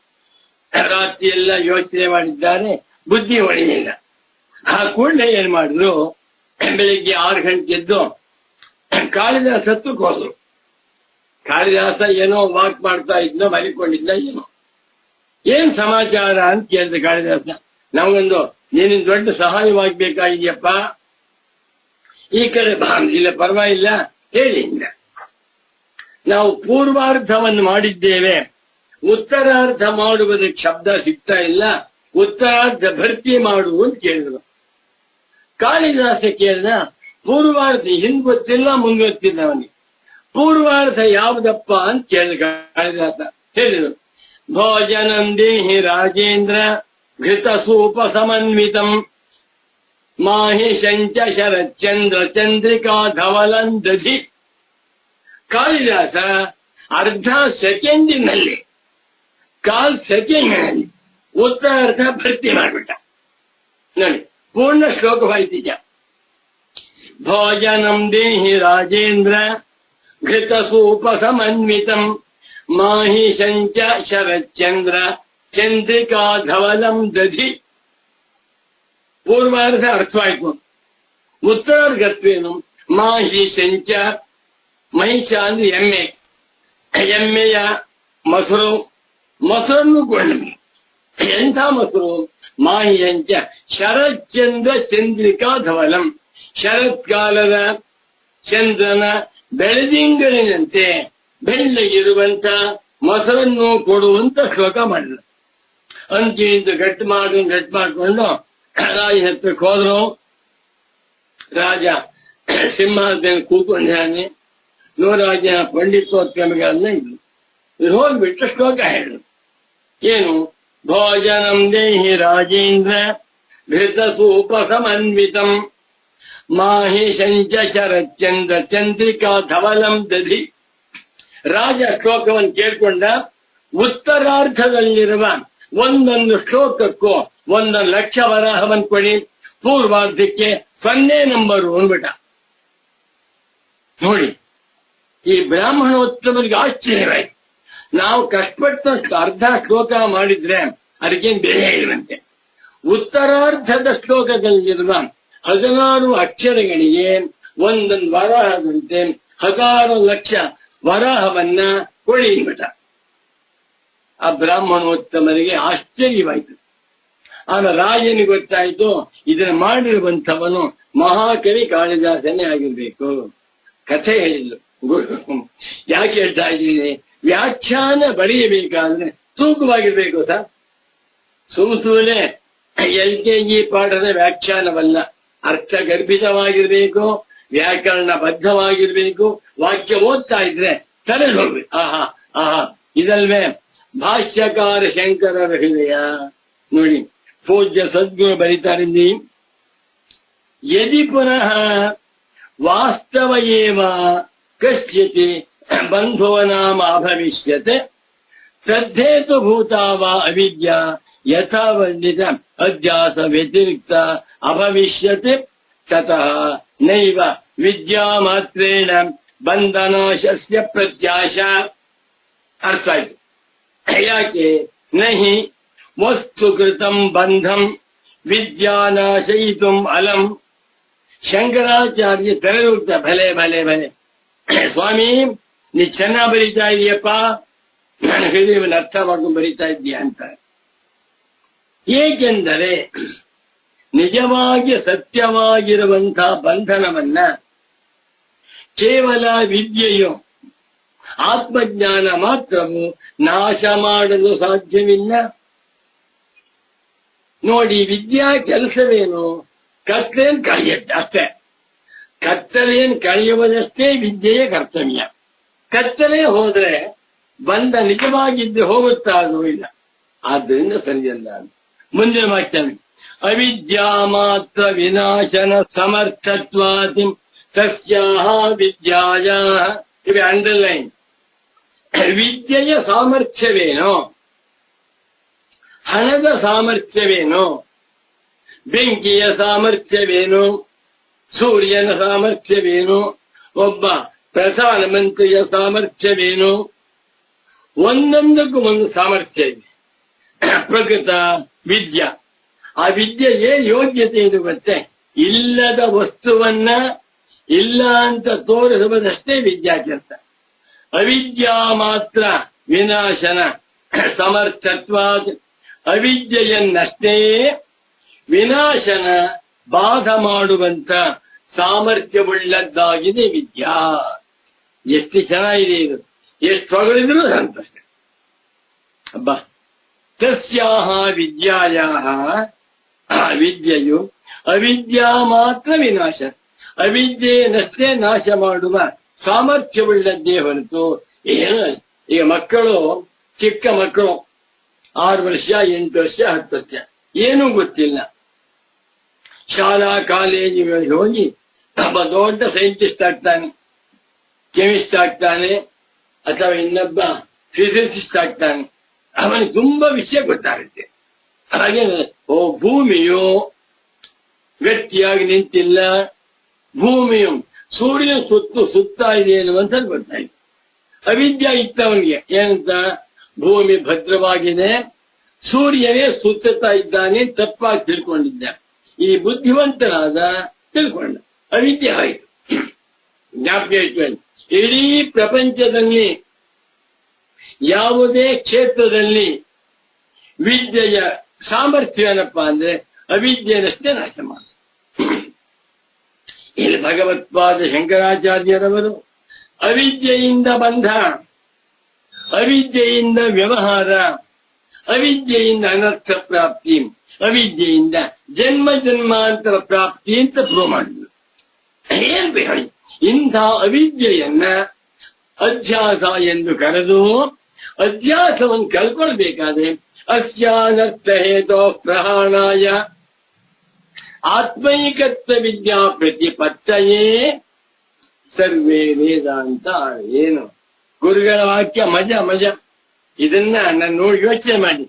ರಾತ್ರಿ ಎಲ್ಲ ಯೋಚನೆ ಮಾಡಿದ್ದಾರೆ, ಬುದ್ಧಿ ಹೊಳಿಲಿಲ್ಲ. ಆ ಕೂಡಲೇ ಏನ್ ಮಾಡಿದ್ರು, ಬೆಳಿಗ್ಗೆ 6 ಗಂಟೆ ಎದ್ದು ಕಾಳಿದಾಸ ಹತ್ತಕ್ಕೆ ಹೋದ್ರು. ಕಾಳಿದಾಸ ಏನೋ ವಾಕ್ ಮಾಡ್ತಾ ಇದ್ನೋ ಮಲಿಕೊಂಡಿದ್ದ ಏನೋ. ಏನ್ ಸಮಾಚಾರ ಅಂತ ಕೇಳಿದ ಕಾಳಿದಾಸ. ನಮಗೊಂದು ನೀನಿನ್ ದೊಡ್ಡ ಸಹಾಯವಾಗ್ಬೇಕಾಗಿದೆಯಪ್ಪ, ಈ ಕಡೆ ಬಾ. ಇಲ್ಲ ಪರವಾಗಿಲ್ಲ ಹೇಳಿ. ನಾವು ಪೂರ್ವಾರ್ಧವನ್ನು ಮಾಡಿದ್ದೇವೆ, ಉತ್ತರಾರ್ಧ ಮಾಡುವುದಕ್ಕೆ ಶಬ್ದ ಸಿಗ್ತಾ ಇಲ್ಲ, ಉತ್ತರಾರ್ಧ ಭರ್ತಿ ಮಾಡು ಅಂತ ಕೇಳಿದ್ರು. ಕಾಳಿದಾಸ ಕೇಳಿದ, ಪೂರ್ವಾರ್ಧ ಹಿಂದ್ ಗೊತ್ತಿಲ್ಲ ಮುಂದೆ ಗೊತ್ತಿಲ್ಲ ಅವನಿಗೆ, ಪೂರ್ವಾರ್ಧ ಯಾವುದಪ್ಪ ಅಂತ ಕೇಳಿದ ಕಾಳಿದಾಸ. ಹೇಳಿದ್ರು, ಭೋಜನಂ ದೇಹಿ ರಾಜೇಂದ್ರ ಘೃತ ಸೂಪ ಸಮನ್ವಿತಂ ಮಾಹಿಷಂಚ ಶರಚಂದ್ರ ಚಂದ್ರಿಕಾ ಧವಲಂದಧಿ. ಕಾಳಿದಾಸ ಅರ್ಧ ಸೆಕೆಂಡಿನಲ್ಲಿ, ಕಾಲ್ ಸೆಕೆಂಡಿನಲ್ಲಿ ಉತ್ತರಾರ್ಧ ಭರ್ತಿ ಮಾಡಿಬಿಟ್ಟ. ನೋಡಿ, ಪೂರ್ಣ ಶ್ಲೋಕವಾಯ್ತೀಗ. ಭೋಜನಂ ದೇಹಿ ರಾಜೇಂದ್ರ ಘೃತ ಸೂಪ ಸಮನ್ವಿತಂ ಮಾಹಿಷಂಚ ಶರಚಂದ್ರ ಚಂದ್ರಿಕಾ ಧವಲಂ ದಧಿ. ಪೂರ್ವಾರ್ಧ ಅರ್ಥವಾಯ್ತು. ಉತ್ತರಾರ್ಧತ್ವೇನು? ಮಾಹಿಷಂಚ, ಮಹಿಷ ಅಂದ್ರೆ ಎಮ್ಮೆ, ಎಮ್ಮೆಯ ಮೊಸರು, ಮೊಸರನ್ನು ಕೊಂಡ್ವಿ. ಎಂಥ ಮೊಸರು? ಮಾಹಿಯಂಚ ಶರಚಂದ್ರ ಚಂದ್ರಿಕಾ ಧವಲಂ. ಶರತ್ಕಾಲದ ಚಂದ್ರನ ಬೆಳದಿಂಗಳಿನಂತೆ ಬೆಳ್ಳಗಿರುವಂತ ಮೊಸರನ್ನು ಕೊಡುವಂತ ಶ್ಲೋಕ ಮಾಡಿದ್ರು. ಅಂಚಿಂದು ಗಟ್ಟು ಮಾಡ್ಕೊಂಡು ರಾಜ ಹತ್ರಕ್ಕೆ ಹೋದ್ರು. ರಾಜ ಸಿಂಹಾಸನ ಕೂತ್ಕೊಂಡಿದ್ದಾನೆ. ನೂರಾರು ಜನ ಪಂಡಿತೋತ್ಕಮಿಗಳನ್ನ ಇದ್ರು. ಇವ್ರು ಹೋಗ್ಬಿಟ್ಟು ಶ್ಲೋಕ ಹೇಳಿದ್ರು. ಏನು? ಭೋಜನಂ ದೇಹಿ ರಾಜೇಂದ್ರ ಘೃತ ಸೂಪ ಸಮನ್ವಿತಂ ಮಾಹಿಷಂಚ ಶರಚಂದ್ರ ಚಂದ್ರಿಕಾ ಧವಲಂ ದಧಿ. ರಾಜ ಶ್ಲೋಕವನ್ನು ಕೇಳ್ಕೊಂಡ. ಉತ್ತರಾರ್ಧದಲ್ಲಿರುವ ಒಂದೊಂದು ಶ್ಲೋಕಕ್ಕೂ 1,00,000 ವರಾಹವನ್ನು ಕೊಡಿ, ಪೂರ್ವಾರ್ಧಕ್ಕೆ 0 ನಂಬರು ಅಂದ್ಬಿಟ್ಟ. ನೋಡಿ, ಈ ಬ್ರಾಹ್ಮಣೋತ್ತಮರಿಗೆ ಆಶ್ಚರ್ಯವಾಯ್ತು. ನಾವು ಕಷ್ಟಪಟ್ಟಷ್ಟು ಅರ್ಧ ಶ್ಲೋಕ ಮಾಡಿದ್ರೆ ಅದಕ್ಕೇನು ಬೆಲೆ ಇರುವಂತೆ. ಉತ್ತರಾರ್ಧದ ಶ್ಲೋಕದಲ್ಲಿರುವ 16 ಅಕ್ಷರಗಳಿಗೆ ಒಂದೊಂದು ವರಾಹದಂತೆ 16,00,000 ವರಾಹವನ್ನ ಕೊಳಿಬಿಟ್ಟ. ಆ ಬ್ರಾಹ್ಮಣೋತ್ತಮರಿಗೆ ಆಶ್ಚರ್ಯವಾಯಿತು. ಆಗ ರಾಜನಿಗೆ ಗೊತ್ತಾಯ್ತು, ಇದನ್ನ ಮಾಡಿರುವಂಥವನು ಮಹಾಕವಿ ಕಾಳಿದಾಸನೇ ಆಗಿರ್ಬೇಕು. ಕಥೆ ಹೇಳಿದ್ರು ಗುರು. ಯಾಕೆ ಹೇಳ್ತಾ ಇದ್ದೀನಿ? ವ್ಯಾಖ್ಯಾನ ಬರೆಯಬೇಕಾದ್ರೆ ತೂಕವಾಗಿರ್ಬೇಕು ಸರ್. ಸುಮ್ಮನೆ LKG ಪಾಠದ ವ್ಯಾಖ್ಯಾನವಲ್ಲ, ಅರ್ಥಗರ್ಭಿತವಾಗಿರ್ಬೇಕು, ವ್ಯಾಕರಣ ಬದ್ಧವಾಗಿರ್ಬೇಕು. ವಾಕ್ಯ ಓದ್ತಾ ಇದ್ರೆ ತಲೆ ಹೋಗ್ಬೇಕು. ಆಹಾ ಆಹಾ, ಇದಲ್ವೇ ಭಾಷ್ಯಕಾರ ಶಂಕರರ ಹೃದಯ. ನೋಡಿ, ಪೂಜ್ಯ ಸದ್ಗುರು ಬರೀತಾರಿಲ್ಲಿ, ಯದಿ ಪುನಃ ವಾಸ್ತವ ಏವ ಕಶ್ಚಿತ್ ಬಂಧೋ ನಾಮ ಅಭವಿಷ್ಯತೆ ಶ್ರದ್ಧೇತು ಭೂತಾ ವಾ ಅವಿದ್ಯಾ ಯಥಾ ವರ್ಣಿತ ಅಧ್ಯಾಸ ವ್ಯತಿರಿಕ್ತ ಅಭವಿಷ್ಯತೆ ತತಃ ನೈವ ವಿದ್ಯಾ ಮಾತ್ರೇಣ ಬಂಧನಾಶಸ್ಯ ಪ್ರತ್ಯಾಶ. ಅರ್ಥ ಆಯ್ತು. ಯಾಕೆ? ನಹಿ ವಸ್ತು ಕೃತಂ ಬಂಧಂ ವಿದ್ಯಾನಾಶಯಿತುಂ ಅಲಂ. ಶಂಕರಾಚಾರ್ಯ ತೆರೆದುಬಿಡ್ತ. ಭಲೆ ಭಲೆ ಭಲೆ ಸ್ವಾಮಿ, ನೀ ಚೆನ್ನಾಗಿ ಬರೀತಾ ಇದೀಯಪ್ಪ, ನಾನು ಹೃದಯವನ್ನು ಅರ್ಥ ಮಾಡ್ಕೊಂಡು ಬರೀತಾ ಇದ್ದೀಯ ಅಂತ. ಏಕೆಂದರೆ ನಿಜವಾಗಿ ಸತ್ಯವಾಗಿರುವಂತಹ ಬಂಧನವನ್ನ ಕೇವಲ ವಿದ್ಯೆಯು, ಆತ್ಮಜ್ಞಾನ ಮಾತ್ರವು ನಾಶ ಮಾಡಲು ಸಾಧ್ಯವಿಲ್ಲ. ನೋಡಿ, ವಿದ್ಯಾ ಕೆಲಸವೇನು? ಕತ್ತಲೆಯನ್ನು ಕಳೆಯುತ್ತೆ ಅಷ್ಟೇ. ಕತ್ತಲೆಯನ್ನು ಕಳೆಯುವುದಷ್ಟೇ ವಿದ್ಯೆಯ ಕರ್ತವ್ಯ. ಕತ್ತಲೆ ಹೋದ್ರೆ ಬಂಧ ನಿಜವಾಗಿದ್ದು ಹೋಗುತ್ತಾ ಅದು ಇಲ್ಲ. ಆದ್ದರಿಂದ ಸರಿಯಲ್ಲ. ಮುಂದಿನ ವಾಕ್ಯ, ಅವಿದ್ಯಾ ಮಾತ್ರ ವಿನಾಶನ ಸಮರ್ಥತ್ವಾದಿ ತಸ್ಯಾಹ ವಿದ್ಯಾಯಾಹ. ಇವೆ ಅಂಡರ್ಲೈನ್. ವಿದ್ಯೆಯ ಸಾಮರ್ಥ್ಯವೇನೋ, ಹಣದ ಸಾಮರ್ಥ್ಯವೇನೋ, ಬೆಂಕಿಯ ಸಾಮರ್ಥ್ಯವೇನು, ಸೂರ್ಯನ ಸಾಮರ್ಥ್ಯವೇನು, ಒಬ್ಬ ಪ್ರಧಾನಮಂತ್ರಿಯ ಸಾಮರ್ಥ್ಯವೇನು, ಒಂದೊಂದಕ್ಕೂ ಒಂದು ಸಾಮರ್ಥ್ಯ ಇದೆ. ಪ್ರಕೃತ ವಿದ್ಯಾ, ಆ ವಿದ್ಯೆಗೆ ಯೋಗ್ಯತೆ ಇದು ಗೊತ್ತೆ. ಇಲ್ಲದ ವಸ್ತುವನ್ನ ಇಲ್ಲ ಅಂತ ತೋರಿಸುವುದಷ್ಟೇ ವಿದ್ಯಾ ಕೆಲಸ. ಅವಿದ್ಯಾ ಮಾತ್ರ ವಿನಾಶನ ಸಮರ್ಥತ್ವಾದ್. ಅವಿದ್ಯೆಯನ್ನಷ್ಟೇ ವಿನಾಶನ ಬಾಧ ಮಾಡುವಂತ ಸಾಮರ್ಥ್ಯವುಳ್ಳದ್ದಾಗಿದೆ ವಿದ್ಯಾ. ಎಷ್ಟು ಚೆನ್ನಾಗಿದೆ ಇದು. ಎಷ್ಟು ಹೊಗಳಿದ್ರು ಸಂತೋಷ. ಅಬ್ಬಾ ತಸ್ಯಾಹ ವಿದ್ಯಾಯಾಹ ವಿದ್ಯೆಯು ಅವಿದ್ಯಾ ಮಾತ್ರ ವಿನಾಶ, ಅವಿದ್ಯೆಯನ್ನಷ್ಟೇ ನಾಶ ಮಾಡುವ ಸಾಮರ್ಥ್ಯವುಳ್ಳದ್ದೇ ಹೊರತು ಏನು. ಈಗ ಮಕ್ಕಳು, ಚಿಕ್ಕ ಮಕ್ಕಳು 6 ವರ್ಷ 8 ವರ್ಷ 10 ವರ್ಷ ಏನೂ ಗೊತ್ತಿಲ್ಲ. ಶಾಲಾ ಕಾಲೇಜಿನಲ್ಲಿ ಹೋಗಿ ಒಬ್ಬ ದೊಡ್ಡ ಸೈಂಟಿಸ್ಟ್ ಆಗ್ತಾನೆ, ಕೆಮಿಸ್ಟ್ ಆಗ್ತಾನೆ, ಅಥವಾ ಇನ್ನೊಬ್ಬ ಫಿಸಿಸಿಸ್ಟ್ ಆಗ್ತಾನೆ. ಅವನಿಗೆ ತುಂಬಾ ವಿಷಯ ಗೊತ್ತಾಗುತ್ತೆ. ಹಾಗೆ ಭೂಮಿಯು ಗಟ್ಟಿಯಾಗಿ ನಿಂತಿಲ್ಲ, ಭೂಮಿಯು ಸೂರ್ಯ ಸುತ್ತಾ ಇದೆ ಅನ್ನುವಂತ ಗೊತ್ತಾಯ್ತು. ಅವಿದ್ಯೆ ಇತ್ತು ಅವನಿಗೆ, ಏನಂತ, ಭೂಮಿ ಭದ್ರವಾಗಿದೆ, ಸೂರ್ಯನೇ ಸುತ್ತುತ್ತಾ ಇದ್ದಾನೆ, ತಪ್ಪಾಗಿ ತಿಳ್ಕೊಂಡಿದ್ದ. ಈ ಬುದ್ಧಿವಂತನಾದ ತಿಳ್ಕೊಂಡ, ಅವಿದ್ಯೆ ಆಯಿತು. ಜ್ಞಾಪಕ ಇಟ್ಕೊಳ್ಳಿ, ಇಡೀ ಪ್ರಪಂಚದಲ್ಲಿ ಯಾವುದೇ ಕ್ಷೇತ್ರದಲ್ಲಿ ವಿದ್ಯೆಯ ಸಾಮರ್ಥ್ಯ ಏನಪ್ಪಾ ಅಂದ್ರೆ ಅವಿದ್ಯೆಯನ್ನಷ್ಟೇ ನಾಶ ಮಾಡ. ಇಲ್ಲಿ ಭಗವತ್ಪಾದ ಶಂಕರಾಚಾರ್ಯರವರು ಅವಿದ್ಯೆಯಿಂದ ಬಂಧ, ಅವಿದ್ಯೆಯಿಂದ ವ್ಯವಹಾರ, ಅವಿದ್ಯೆಯಿಂದ ಅನರ್ಥ ಪ್ರಾಪ್ತಿ, ಅವಿದ್ಯೆಯಿಂದ ಜನ್ಮ ಜನ್ಮಾಂತರ ಪ್ರಾಪ್ತಿ ಅಂತ ಪ್ರೂವ್ ಮಾಡಿದ್ರು. ಏನ್ ಬೇಕು, ಇಂಥ ಅವಿದ್ಯೆಯನ್ನ ಅಧ್ಯಾಸ ಎಂದು ಕರೆದು ಅಧ್ಯಾಸವನ್ನು ಕಳ್ಕೊಳ್ಬೇಕಾದ್ರೆ ಅಸ್ಯಾನರ್ಥ ಹೇತೋ ಪ್ರಹಾಣಾಯ ಆತ್ಮೈಕತ್ವ ವಿದ್ಯಾ ಪ್ರತಿಪತ್ತಯೇ ಸರ್ವೇ ವೇದಾಂತ. ಏನು ಗುರುಗಳ ವಾಕ್ಯ, ಮಜಾ ಮಜಾ. ಇದನ್ನ ನಾನು ನೋಡಿ ಯೋಚನೆ ಮಾಡಿ,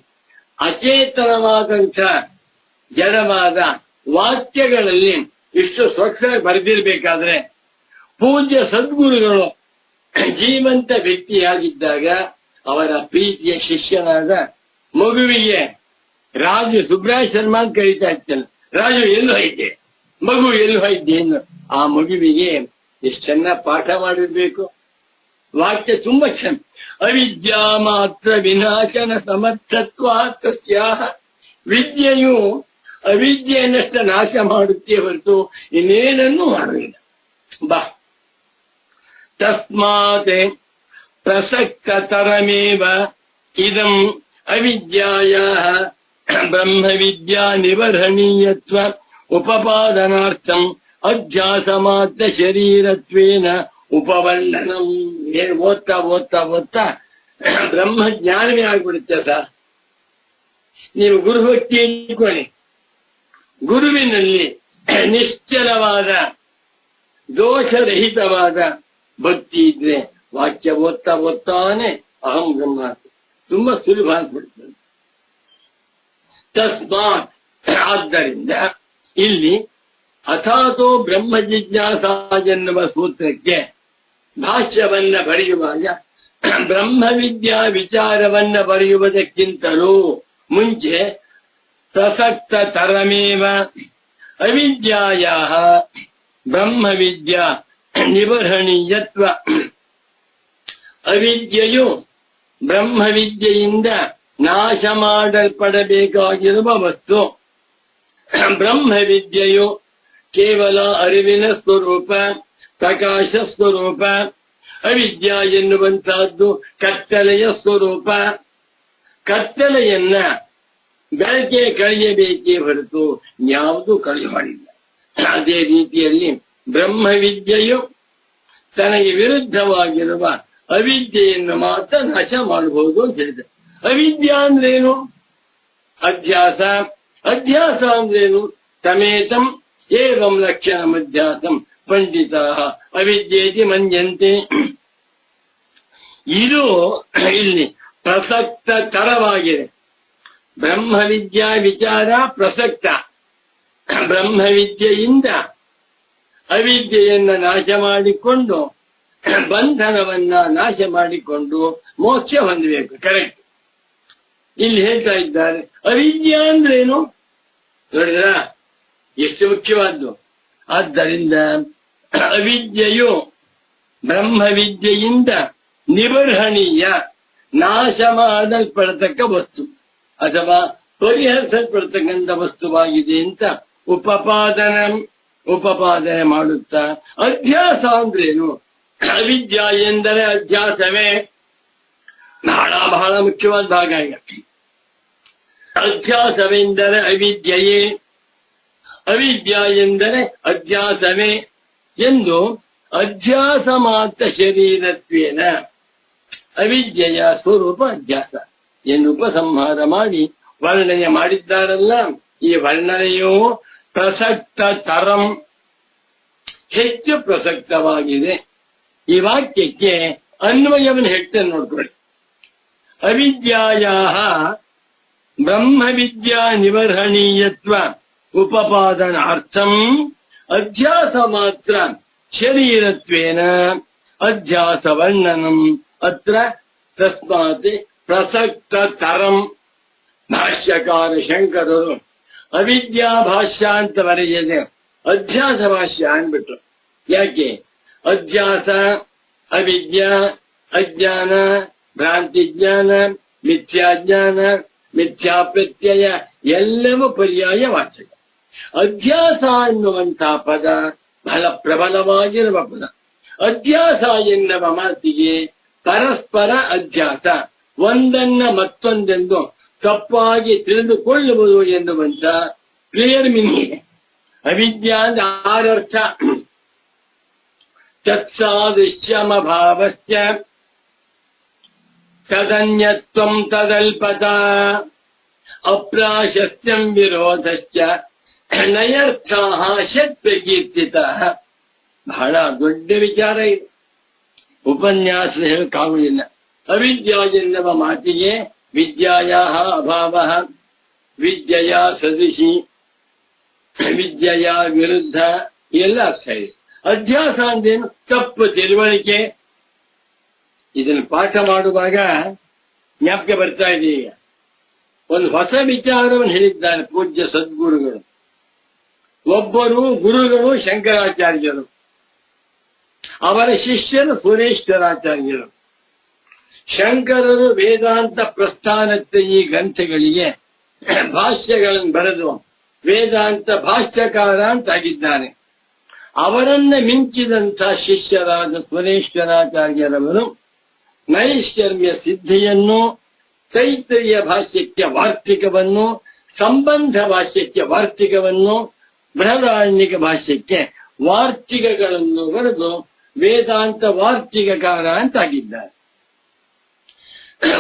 ಅಚೇತನವಾದಂಥ ಜಡವಾದ ವಾಕ್ಯಗಳಲ್ಲಿ ಇಷ್ಟು ಸ್ವಚ್ಛ ಬರೆದಿರ್ಬೇಕಾದ್ರೆ ಪೂಜ್ಯ ಸದ್ಗುರುಗಳು ಜೀವಂತ ವ್ಯಕ್ತಿಯಾಗಿದ್ದಾಗ ಅವರ ಪ್ರೀತಿಯ ಶಿಷ್ಯನಾದ ಮಗುವಿಗೆ ರಾಜು ಸುಬ್ರಾಯ ಶರ್ಮಾ ಅಂತ ಕರೀತಾ ಇರ್ತಲ್ಲ, ರಾಜು ಎಲ್ಲೂ ಐತೆ, ಮಗು ಎಲ್ಲೂ ಐತೆ ಏನು. ಆ ಮಗುವಿಗೆ ಎಷ್ಟು ಚೆನ್ನಾಗಿ ಪಾಠ ಮಾಡಿರ್ಬೇಕು. ವಾಕ್ಯ ತುಂಬಾ ಚೆನ್ನ. ಅವಿದ್ಯಾ ಮಾತ್ರ ವಿನಾಶನ ಸಮರ್ಥತ್ವ ತಸ್ಯಾಹ. ವಿದ್ಯೆಯು ಅವಿದ್ಯೆಯನ್ನಷ್ಟ ನಾಶ ಮಾಡುತ್ತೆ ಹೊರತು ಇನ್ನೇನನ್ನೂ ಮಾಡುವುದಿಲ್ಲ. ಬಾ ತಸ್ಮಾತ್ ಪ್ರಸಕ್ತತರಮೇವ ಇದಂ ಅವಿದ್ಯಾಯಾಃ ಬ್ರಹ್ಮವಿದ್ಯಾ ನಿವರ್ಹಣೀಯತ್ವ ಉಪಪಾದನಾರ್ಥಂ ಅಧ್ಯಾಸ ಮಾತ್ರ ಶರೀರತ್ವೇನ ಉಪವರ್ಣನಂ. ಏನು ಓದ್ತಾ ಓದ್ತಾ ಓದ್ತಾ ಬ್ರಹ್ಮ ಜ್ಞಾನವೇ ಆಗ್ಬಿಡುತ್ತೆ ಸರ್. ನೀವು ಗುರುಭಕ್ತಿ ಇಟ್ಕೊಳ್ಳಿ, ಗುರುವಿನಲ್ಲಿ ನಿಶ್ಚಲವಾದ ದೋಷರಹಿತವಾದ ಭಕ್ತಿ ಇದ್ರೆ ವಾಕ್ಯ ಓದ್ತಾ ಓದ್ತಾನೆ ಅಹಂ ಬ್ರಹ್ಮಾಸ್ಮಿ ತುಂಬಾ ಸುಲಭ ಆಗ್ಬಿಡ್ತದೆ. ತಸ್ಮಾತ್, ಆದ್ದರಿಂದ ಇಲ್ಲಿ ಅಥಾತೋ ಬ್ರಹ್ಮ ಜಿಜ್ಞಾಸ ಎನ್ನುವ ಸೂತ್ರಕ್ಕೆ ಭಾಷ್ಯವನ್ನ ಬರೆಯುವಾಗ ಬ್ರಹ್ಮವಿದ್ಯಾ ವಿಚಾರವನ್ನ ಬರೆಯುವುದಕ್ಕಿಂತಲೂ ಮುಂಚೆ ಪ್ರಸಕ್ತ ತರಮೇವ ಅವಿದ್ಯಾಯಾಃ ಬ್ರಹ್ಮವಿದ್ಯಾ ನಿವರ್ಹಣೀಯತ್ವ. ಅವಿದ್ಯೆಯು ಬ್ರಹ್ಮವಿದ್ಯೆಯಿಂದ ನಾಶ ಮಾಡಲ್ಪಡಬೇಕಾಗಿರುವ ವಸ್ತು. ಬ್ರಹ್ಮವಿದ್ಯೆಯು ಕೇವಲ ಅರಿವಿನ ಸ್ವರೂಪ, ಪ್ರಕಾಶ ಸ್ವರೂಪ. ಅವಿದ್ಯಾ ಎನ್ನುವಂತಹದ್ದು ಕತ್ತಲೆಯ ಸ್ವರೂಪ. ಕತ್ತಲೆಯನ್ನ ಬೆಳಕೆ ಕಳೆಯಬೇಕೇ ಹೊರತು ಯಾವುದೂ ಕಳೆಯುವುದಿಲ್ಲ. ಅದೇ ರೀತಿಯಲ್ಲಿ ಬ್ರಹ್ಮವಿದ್ಯೆಯು ತನಗೆ ವಿರುದ್ಧವಾಗಿರುವ ಅವಿದ್ಯೆಯನ್ನು ಮಾತ್ರ ನಾಶ ಮಾಡಬಹುದು ಅಂತ ಹೇಳಿದೆ. ಅವಿದ್ಯಾ ಅಂದ್ರೇನು? ಅಧ್ಯಾಸ. ಅಧ್ಯಾಸ ಅಂದ್ರೇನು? ತಮೇತಂ ಏವಂ ಲಕ್ಷಣಂ ಅಧ್ಯಾಸಂ ಪಂಡಿತಾಃ ಅವಿದ್ಯೇತಿ ಮನ್ಯಂತೆ. ಇದು ಇಲ್ಲಿ ಪ್ರಸಕ್ತ ತರವಾಗಿದೆ. ಬ್ರಹ್ಮವಿದ್ಯಾ ವಿಚಾರ ಪ್ರಸಕ್ತ. ಬ್ರಹ್ಮವಿದ್ಯೆಯಿಂದ ಅವಿದ್ಯೆಯನ್ನ ನಾಶ ಮಾಡಿಕೊಂಡು ಬಂಧನವನ್ನ ನಾಶ ಮಾಡಿಕೊಂಡು ಮೋಕ್ಷ ಹೊಂದಬೇಕು. ಕರೆಕ್ಟ್. ಇಲ್ಲಿ ಹೇಳ್ತಾ ಇದ್ದಾರೆ ಅವಿದ್ಯಾ ಅಂದ್ರೇನು ನೋಡಿದ್ರ ಎಷ್ಟು ಮುಖ್ಯವಾದ್ದು. ಆದ್ದರಿಂದ ಅವಿದ್ಯೆಯು ಬ್ರಹ್ಮವಿದ್ಯೆಯಿಂದ ನಿಬರ್ಹಣೀಯ, ನಾಶ ಮಾಡಲ್ಪಡತಕ್ಕ ವಸ್ತು ಅಥವಾ ಪರಿಹರಿಸಲ್ಪಡ್ತಕ್ಕಂಥ ವಸ್ತುವಾಗಿದೆ ಅಂತ ಉಪಪಾದನೆ ಮಾಡುತ್ತಾ, ಅಧ್ಯಾಸ ಅಂದ್ರೇನು? ಅವಿದ್ಯಾ ಎಂದರೆ ಅಧ್ಯಾಸವೇ. ಬಹಳ ಬಹಳ ಮುಖ್ಯವಾದ ಭಾಗ ಈಗ. ಅಧ್ಯಾಸವೆಂದರೆ ಅವಿದ್ಯೆಯೇ, ಅವಿದ್ಯ ಎಂದರೆ ಅಧ್ಯಾಸವೇ ಎಂದು ಅಧ್ಯಾಸ ಮಾತ್ರ ಶರೀರತ್ವೇನ ಅವಿದ್ಯೆಯ ಸ್ವರೂಪ ಅಧ್ಯಾಸ ಎಂದು ಉಪಸಂಹಾರ ಮಾಡಿ ವರ್ಣನೆ ಮಾಡಿದ್ದಾರಲ್ಲ. ಈ ವರ್ಣನೆಯು ಪ್ರಸಕ್ತ ತರಂ, ಹೆಚ್ಚು ಪ್ರಸಕ್ತವಾಗಿದೆ. ಈ ವಾಕ್ಯಕ್ಕೆ ಅನ್ವಯವನ್ನು ಹೇಳ್ತೇನೆ ನೋಡ್ಕೊಳ್ಳಿ. ಅವಿದ್ಯಾಯ ಬ್ರಹ್ಮವಿದ್ಯಾ ನಿವರ್ಹಣೀಯತ್ವ ಉಪಪಾದನಾರ್ಥಂ ಅಧ್ಯಾಸ ಮಾತ್ರ ಶರೀರತ್ವೇನ ಅಧ್ಯಾಸ ವರ್ಣನಂ ಅತ್ರ ತಸ್ಮಾತ್ ಪ್ರಸಕ್ತ ತರಂ. ಭಾಷ್ಯಕಾರ ಶಂಕರರು ಅವಿದ್ಯಾ ಭಾಷ್ಯ ಅಂತ ಬರೆಯದೆ ಅಧ್ಯಾಸ ಭಾಷ್ಯ ಅಂದ್ಬಿಟ್ರು. ಯಾಕೆ? ಅಧ್ಯಾಸ, ಅವಿದ್ಯಾ, ಅಜ್ಞಾನ, ಭ್ರಾಂತಿ ಜ್ಞಾನ, ಮಿಥ್ಯಾಜ್ಞಾನ, ಮಿಥ್ಯಾ ಪ್ರತ್ಯಯ ಎಲ್ಲವೂ ಪರ್ಯಾಯ ವಾಚಕ. ಅಧ್ಯಾಸ ಎನ್ನುವಂತಹ ಪದ ಬಹಳ ಪ್ರಬಲವಾಗಿರುವ ಪದ. ಅಧ್ಯಾಸ ಎನ್ನುವ ಮಾತಿಗೆ ಪರಸ್ಪರ ಅಧ್ಯಾಸ, ಒಂದನ್ನ ಮತ್ತೊಂದೆಂದು ತಪ್ಪಾಗಿ ತಿಳಿದುಕೊಳ್ಳುವುದು ಎನ್ನುವಂತ ಕ್ಲಿಯರ್ ಮೀನಿಂಗ್. ಅವಿದ್ಯಾ ಅಂದ್ರೆ ಆರರ್ಥ. ತತ್ಸಾದೃಶ್ಯಮಭಾವಶ್ಚ ತದನ್ಯತ್ವಂ ತದಲ್ಪತ ಅಪ್ರಾಶಸ್ತ್ಯಂ ವಿರೋಧಶ್ಚ ನಯರ್ಥಾಃ ಷಟ್ಪ್ರಕೀರ್ತಿತಃ. ಬಹಳ ದೊಡ್ಡ ವಿಚಾರ ಇದು, ಉಪನ್ಯಾಸ ಹೇಳಕ್ಕಾಗುವುದಿಲ್ಲ. ಅವಿದ್ಯಾ ಎನ್ನುವ ಮಾತಿಗೆ ವಿದ್ಯಾಯ ಅಭಾವ, ವಿದ್ಯೆಯ ಸದೃಶಿ, ವಿದ್ಯೆಯ ವಿರುದ್ಧ ಎಲ್ಲ ಅರ್ಥ ಇದೆ. ಅಧ್ಯಾಸ ಅಂದೇನು? ತಪ್ಪು ತಿಳುವಳಿಕೆ. ಇದನ್ನು ಪಾಠ ಮಾಡುವಾಗ ಜ್ಞಾಪಕ ಬರ್ತಾ ಇದೆ. ಈಗ ಒಂದು ಹೊಸ ವಿಚಾರವನ್ನು ಹೇಳಿದ್ದಾರೆ ಪೂಜ್ಯ ಸದ್ಗುರುಗಳು. ಒಬ್ಬರು ಗುರುಗಳು ಶಂಕರಾಚಾರ್ಯರು, ಅವರ ಶಿಷ್ಯರು ಸುರೇಶ್ವರಾಚಾರ್ಯರು. ಶಂಕರರು ವೇದಾಂತ ಪ್ರಸ್ಥಾನದ ಈ ಗ್ರಂಥಗಳಿಗೆ ಭಾಷ್ಯಗಳನ್ನು ಬರೆದು ವೇದಾಂತ ಭಾಷ್ಯಕಾರ ಅಂತಾಗಿದ್ದಾನೆ. ಅವರನ್ನ ಮಿಂಚಿದಂಥ ಶಿಷ್ಯರಾದ ಸುರೇಶ್ವರಾಚಾರ್ಯರವರು ನೈಷ್ಕರ್ಮ್ಯ ಸಿದ್ಧಿಯನ್ನು, ತೈತರಿಯ ಭಾಷ್ಯಕ್ಕೆ ವಾರ್ತಿಕವನ್ನು, ಸಂಬಂಧ ಭಾಷ್ಯಕ್ಕೆ ವಾರ್ತಿಕವನ್ನು, ಬೃಹದಾರಣ್ಯಕ ಭಾಷ್ಯಕ್ಕೆ ವಾರ್ತಿಕಗಳನ್ನು ಬರೆದು ವೇದಾಂತ ವಾರ್ತಿಕಕಾರ ಅಂತಾಗಿದ್ದಾರೆ.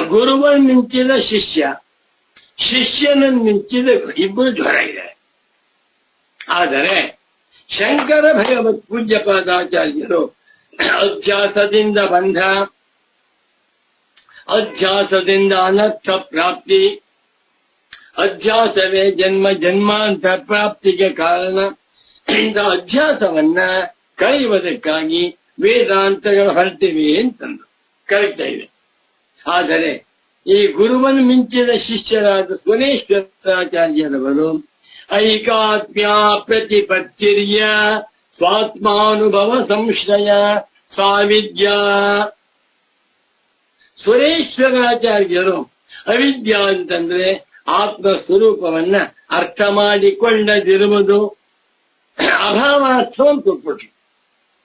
ಗುರುವನ್ನು ಮಿಂಚಿದ ಶಿಷ್ಯ, ಶಿಷ್ಯನನ್ನು ಮಿಂಚಿದ ಇಬ್ಬರು ಜ್ವರ ಇದೆ. ಆದರೆ ಶಂಕರ ಭಗವತ್ ಪೂಜ್ಯಪಾದಾಚಾರ್ಯರು ಅಧ್ಯಾಸದಿಂದ ಬಂಧ, ಅಧ್ಯಾಸದಿಂದ ಅನರ್ಥ ಪ್ರಾಪ್ತಿ, ಅಧ್ಯಾಸವೇ ಜನ್ಮ ಜನ್ಮಾಂತರ ಪ್ರಾಪ್ತಿಗೆ ಕಾರಣ. ಇಂಥ ಅಧ್ಯಾಸವನ್ನ ಕಳೆಯುವುದಕ್ಕಾಗಿ ವೇದಾಂತಗಳು ಹೊರಟಿವೆ ಅಂತಂದು ಕರೆಕ್ಟ್ ಇದೆ. ಆದರೆ ಈ ಗುರುವನ್ನು ಮಿಂಚಿದ ಶಿಷ್ಯರಾದ ಸುರೇಶ್ವರಾಚಾರ್ಯರವರು ಐಕಾತ್ಮ್ಯ ಪ್ರತಿಪತ್ತಿರ್ಯ ಸ್ವಾತ್ಮಾನುಭವ ಸಂಶಯ ಸ್ವಾವಿದ್ಯಾ. ಸುರೇಶ್ವರಾಚಾರ್ಯರು ಅವಿದ್ಯಾ ಅಂತಂದ್ರೆ ಆತ್ಮ ಸ್ವರೂಪವನ್ನ ಅರ್ಥ ಮಾಡಿಕೊಳ್ಳದಿರುವುದು, ಅಭಾವಾರ್ಥವನ್ನು ಕೊಟ್ಬಿಟ್ರು.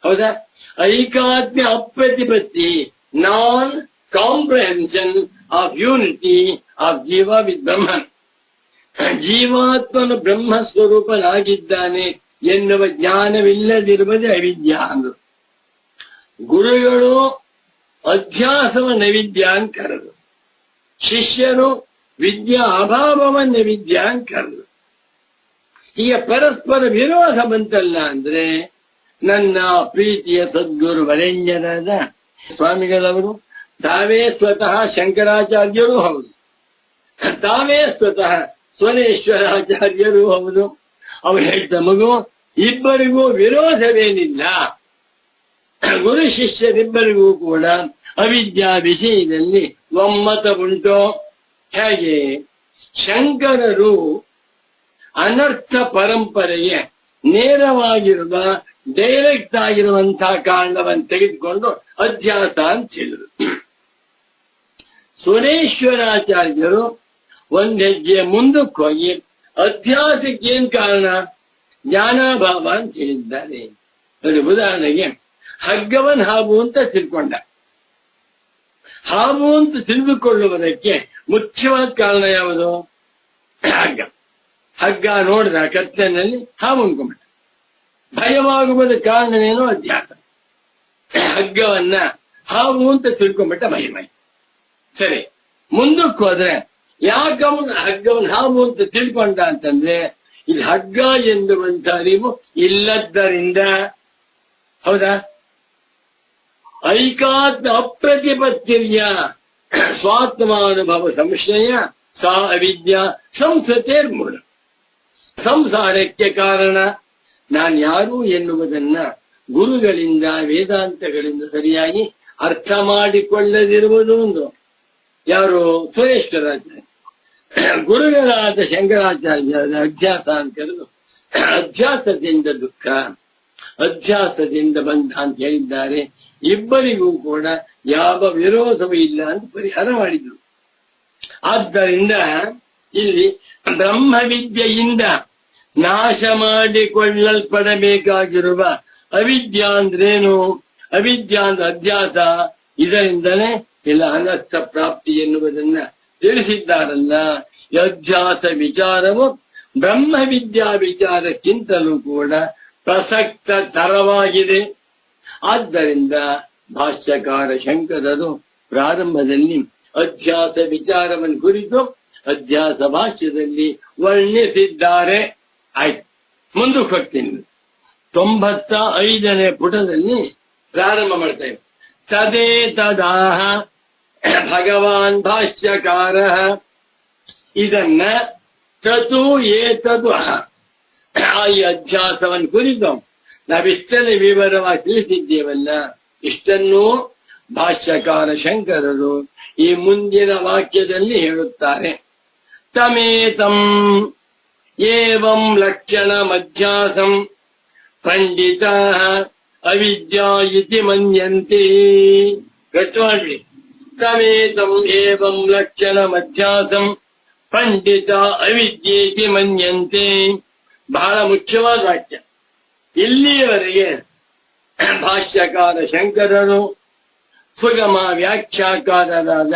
ಹೌದಾ? ಐಕಾತ್ಮ್ಯ ಅಪ್ರತಿಪತ್ತಿ, ನಾನ್ ಕಾಂಪ್ರಹೆನ್ಷನ್ ಆಫ್ ಯೂನಿಟಿ ಆಫ್ ಜೀವ ವಿತ್ ಬ್ರಹ್ಮನ್. ಜೀವಾತ್ಮನು ಬ್ರಹ್ಮ ಸ್ವರೂಪನಾಗಿದ್ದಾನೆ ಎನ್ನುವ ಜ್ಞಾನವಿಲ್ಲದಿರುವುದೇ ಅವಿದ್ಯಾ ಅಂದರು. ಗುರುಗಳು ಅಧ್ಯಾಸವನ್ನ ವಿದ್ಯಾ ಅಂತ ಕರೆದು, ಶಿಷ್ಯರು ವಿದ್ಯಾ ಅಭಾವವನ್ನ ವಿದ್ಯಾ ಅಂತ ಕರೆದು. ಈಗ ಪರಸ್ಪರ ವಿರೋಧ ಬಂತಲ್ಲ ಅಂದ್ರೆ, ನನ್ನ ಪ್ರೀತಿಯ ಸದ್ಗುರು ವರೆಣ್ಯರಾದ ಸ್ವಾಮಿಗಳವರು ತಾವೇ ಸ್ವತಃ ಶಂಕರಾಚಾರ್ಯರೂ ಹೌದು, ತಾವೇ ಸ್ವತಃ ಸ್ವನೇಶ್ವರಾಚಾರ್ಯರೂ ಹೌದು. ಅವ್ರು ಹೇಳ್ತ ಮಗು, ಇಬ್ಬರಿಗೂ ವಿರೋಧವೇನಿಲ್ಲ. ಗುರು ಶಿಷ್ಯರಿಬ್ಬರಿಗೂ ಕೂಡ ಅವಿದ್ಯಾ ವಿಷಯದಲ್ಲಿ ಒಮ್ಮತ ಉಂಟು. ಹೇಗೆ? ಶಂಕರರು ಅನರ್ಥ ಪರಂಪರೆಗೆ ನೇರವಾಗಿರುವ ಡೈರೆಕ್ಟ್ ಆಗಿರುವಂತಹ ಕಾರಣವನ್ನು ತೆಗೆದುಕೊಂಡು ಅಧ್ಯಾಸ ಅಂತ ಹೇಳಿದರು. ಸುರೇಶ್ವರಾಚಾರ್ಯರು ಒಂದ್ ಹೆಜ್ಜೆ ಮುಂದಕ್ಕೆ ಹೋಗಿ ಅಧ್ಯಾಸಕ್ಕೆ ಏನ್ ಕಾರಣ? ಜ್ಞಾನಾಭಾವ ಅಂತ ಹೇಳಿದ್ದಾರೆ. ನೋಡಿ, ಉದಾಹರಣೆಗೆ ಹಗ್ಗವನ್ ಹಾವು ಅಂತ ತಿಳ್ಕೊಂಡ. ಹಾವು ಅಂತ ತಿಳಿದುಕೊಳ್ಳುವುದಕ್ಕೆ ಮುಖ್ಯವಾದ ಕಾರಣ ಯಾವುದು? ಹಗ್ಗ. ಹಗ್ಗ ನೋಡಿದ ಕತ್ತಲಿನಲ್ಲಿ ಹಾವು ಅನ್ಕೊಂಬಿಟ್ಟ. ಭಯವಾಗುವುದ ಕಾರಣವೇನೋ ಅಧ್ಯಾಸ. ಹಗ್ಗವನ್ನ ಹಾವು ಅಂತ ತಿಳ್ಕೊಂಬಿಟ್ಟ ಭಯ. ಸರಿ, ಮುಂದಕ್ಕೆ ಹೋದ್ರೆ ಯಾಕವನು ಹಗ್ಗವನ್ನ ಹಾವು ಅಂತ ತಿಳ್ಕೊಂಡ ಅಂತಂದ್ರೆ ಇಲ್ಲಿ ಹಗ್ಗ ಎನ್ನುವಂತ ಅರಿವು ಇಲ್ಲದ್ದರಿಂದ. ಹೌದಾ? ಐಕಾತ್ಮ ಅಪ್ರತಿಪತ್ತಿರ್ಯ ಸ್ವಾತ್ಮಾನುಭವ ಸಂಶಯ ಸಾ ಅವಿದ್ಯಾ ಸಂಸತೇರ್ಮೂಲ. ಸಂಸಾರಕ್ಕೆ ಕಾರಣ ನಾನು ಯಾರು ಎನ್ನುವುದನ್ನ ಗುರುಗಳಿಂದ ವೇದಾಂತಗಳಿಂದ ಸರಿಯಾಗಿ ಅರ್ಥ ಮಾಡಿಕೊಳ್ಳದಿರುವುದು ಒಂದು. ಯಾರು? ಸುರೇಶ್ವರಾಚಾರ್ಯ. ಗುರುಗಳಾದ ಶಂಕರಾಚಾರ್ಯ ಅಧ್ಯಾಸ ಅಂತ ಕರೆದು ಅಧ್ಯಾಸದಿಂದ ದುಃಖ, ಅಧ್ಯಾಸದಿಂದ ಬಂಧ ಅಂತ ಹೇಳಿದ್ದಾರೆ. ಇಬ್ಬರಿಗೂ ಕೂಡ ಯಾವ ವಿರೋಧವೂ ಇಲ್ಲ ಅಂತ ಪರಿಹಾರ ಮಾಡಿದ್ರು. ಆದ್ದರಿಂದ ಇಲ್ಲಿ ಬ್ರಹ್ಮವಿದ್ಯೆಯಿಂದ ನಾಶ ಮಾಡಿಕೊಳ್ಳಲ್ಪಡಬೇಕಾಗಿರುವ ಅವಿದ್ಯಾ ಅಂದ್ರೇನು? ಅವಿದ್ಯಾ ಅಂದ್ರೆ ಅಧ್ಯಾಸ. ಇದರಿಂದಲೇ ಇಲ್ಲ ಅನರ್ಥ ಪ್ರಾಪ್ತಿ ಎನ್ನುವುದನ್ನ ತಿಳಿಸಿದ್ದಾರಲ್ಲ. ಅಧ್ಯಾಸ ವಿಚಾರವು ಬ್ರಹ್ಮವಿದ್ಯಾ ವಿಚಾರಕ್ಕಿಂತಲೂ ಕೂಡ ಪ್ರಸಕ್ತ ತರವಾಗಿದೆ. ಆದ್ದರಿಂದ ಭಾಷ್ಯಕಾರ ಶಂಕರರು ಪ್ರಾರಂಭದಲ್ಲಿ ಅಧ್ಯಾಸ ವಿಚಾರವನ್ನು ಕುರಿತು ಅಧ್ಯಾಸ ಭಾಷ್ಯದಲ್ಲಿ ವರ್ಣಿಸಿದ್ದಾರೆ. ಆಯ್ತು, ಮುಂದಕ್ಕೆ ಹೋಗ್ತೀನಿ. 95ನೇ ಪುಟದಲ್ಲಿ ಪ್ರಾರಂಭ ಮಾಡ್ತೇವೆ. ತದೇ ತದಾಹ ಭಗವಾನ್ ಭಾಷ್ಯಕಾರ. ಇದನ್ನ ತತು ಏತದು ಈ ಅಧ್ಯಾಸವನ್ನು ಕುರಿತು ನಾವಿಷ್ಟನೇ ವಿವರವಾಗಿ ತಿಳಿಸಿದ್ದೇವಲ್ಲ. ಇಷ್ಟನ್ನು ಭಾಷ್ಯಕಾರ ಶಂಕರರು ಈ ಮುಂದಿನ ವಾಕ್ಯದಲ್ಲಿ ಹೇಳುತ್ತಾರೆ. ತಮೇತಂ ಏವಂ ಲಕ್ಷಣ ಮಧ್ಯಾಸಂ ಪಂಡಿತಾ ಅವಿದ್ಯಾ ಇತಿ ಮನ್ಯಂತೆ. ಗಟ್ಟಿ. ತಮೇತಂ ಏವಂ ಲಕ್ಷಣ ಮಧ್ಯಾಸಂ ಪಂಡಿತ ಅವಿದ್ಯೇತಿ ಮನ್ಯಂತೆ. ಬಹಳ ಮುಖ್ಯವಾದ ವಾಕ್ಯ. ಇಲ್ಲಿಯವರೆಗೆ ಭಾಷ್ಯಕಾರ ಶಂಕರರು ಸುಗಮ ವ್ಯಾಖ್ಯಾಕಾರರಾದ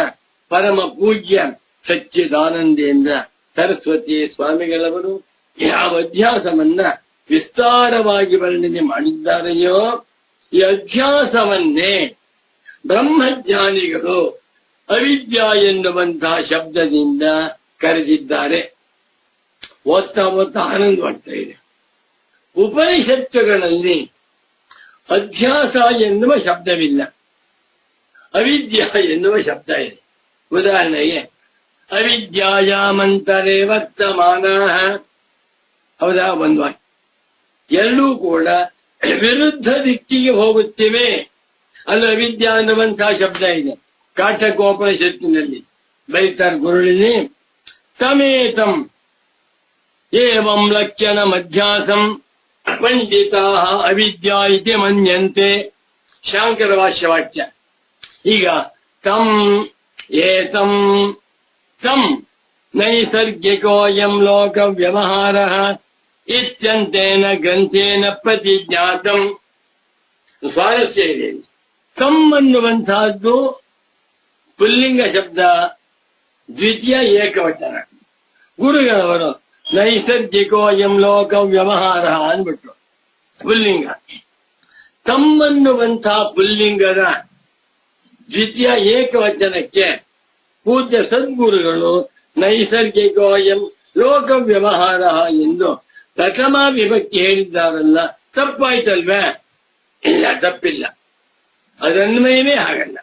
ಪರಮ ಪೂಜ್ಯ ಸಚ್ಚಿದಾನಂದೇಂದ್ರ ಸರಸ್ವತಿ ಸ್ವಾಮಿಗಳವರು ಯಾವ ಅಧ್ಯಾಸವನ್ನ ವಿಸ್ತಾರವಾಗಿ ವರ್ಣನೆ ಮಾಡಿದ್ದಾರೆಯೋ ಈ ಅಧ್ಯಾಸವನ್ನೇ ಬ್ರಹ್ಮಜ್ಞಾನಿಗಳು ಅವಿದ್ಯಾ ಎನ್ನುವಂತಹ ಶಬ್ದದಿಂದ ಕರೆದಿದ್ದಾರೆ. ಓದ್ತಾ ಓದ್ತಾ ಆನಂದವಾಗ್ತಾ ಇದೆ. ಉಪನಿಷತ್ತುಗಳಲ್ಲಿ ಅಧ್ಯಾಸ ಎನ್ನುವ ಶಬ್ದವಿಲ್ಲ, ಅವಿದ್ಯಾ ಎನ್ನುವ ಶಬ್ದ ಇದೆ. ಉದಾಹರಣೆಗೆ ಅವಿದ್ಯಾಯಾಮಂತರೇ ವರ್ತಮಾನ. ಹೌದಾ? ಒಂದು ವಾಕ್ಯ. ಎರಡೂ ಕೂಡ ವಿರುದ್ಧ ದಿಕ್ಕಿಗೆ ಹೋಗುತ್ತಿವೆ. ಅಲ್ಲಿ ಅವಿದ್ಯಾ ಅನ್ನುವಂತಹ ಶಬ್ದ ಇದೆ. ಕಾಠಕೋಪನಿಷತ್ತಿನಲ್ಲಿ ಬೈತಾರೆ ಗುರುಳಿನಿ. ತಮೇತಂ ಏವಂ ಲಕ್ಷಣ ಮಧ್ಯಾಸಂ ಪಂಡಿತಾ ಅವಿದ್ಯಾ ಇತಿ ಮನ್ಯಂತೆ. ಶಾಂಕರ ಭಾಷ್ಯವಾಕ್ಯ. ಈಗ ತಂ ಏತಂ ತಂ ನೈಸರ್ಗಿಕೋಯಂ ಲೋಕ ವ್ಯವಹಾರ ಇತ್ಯಂತೇನ ಗ್ರಂಥೇನ ಪ್ರತಿಜ್ಞಾತಂ. ಸ್ವಾರಸ್ಯ ಇದೆ. ತಂ ಅನ್ನುವಂತಹದ್ದು ಪುಲ್ಲಿಂಗ ಶಬ್ದ, ದ್ವಿತೀಯ ಏಕವಚನ. ಗುರುಗಳವರು ನೈಸರ್ಗಿಕೋಯಂ ಲೋಕ ವ್ಯವಹಾರ ಅಂದ್ಬಿಟ್ರು ಪುಲ್ಲಿಂಗ. ತಮ್ಮನ್ನುವಂತಹ ಪುಲ್ಲಿಂಗದ ದ್ವಿತೀಯ ಏಕವಚನಕ್ಕೆ ಪೂಜ್ಯ ಸದ್ಗುರುಗಳು ನೈಸರ್ಗಿಕೋಯಂ ಲೋಕ ವ್ಯವಹಾರ ಎಂದು ಪ್ರಥಮ ವಿಭಕ್ತಿ ಹೇಳಿದ್ದಾರಲ್ಲ, ತಪ್ಪಾಯ್ತಲ್ವೇ? ಇಲ್ಲ, ತಪ್ಪಿಲ್ಲ. ಅದನ್ವಯವೇ ಹಾಗಲ್ಲ.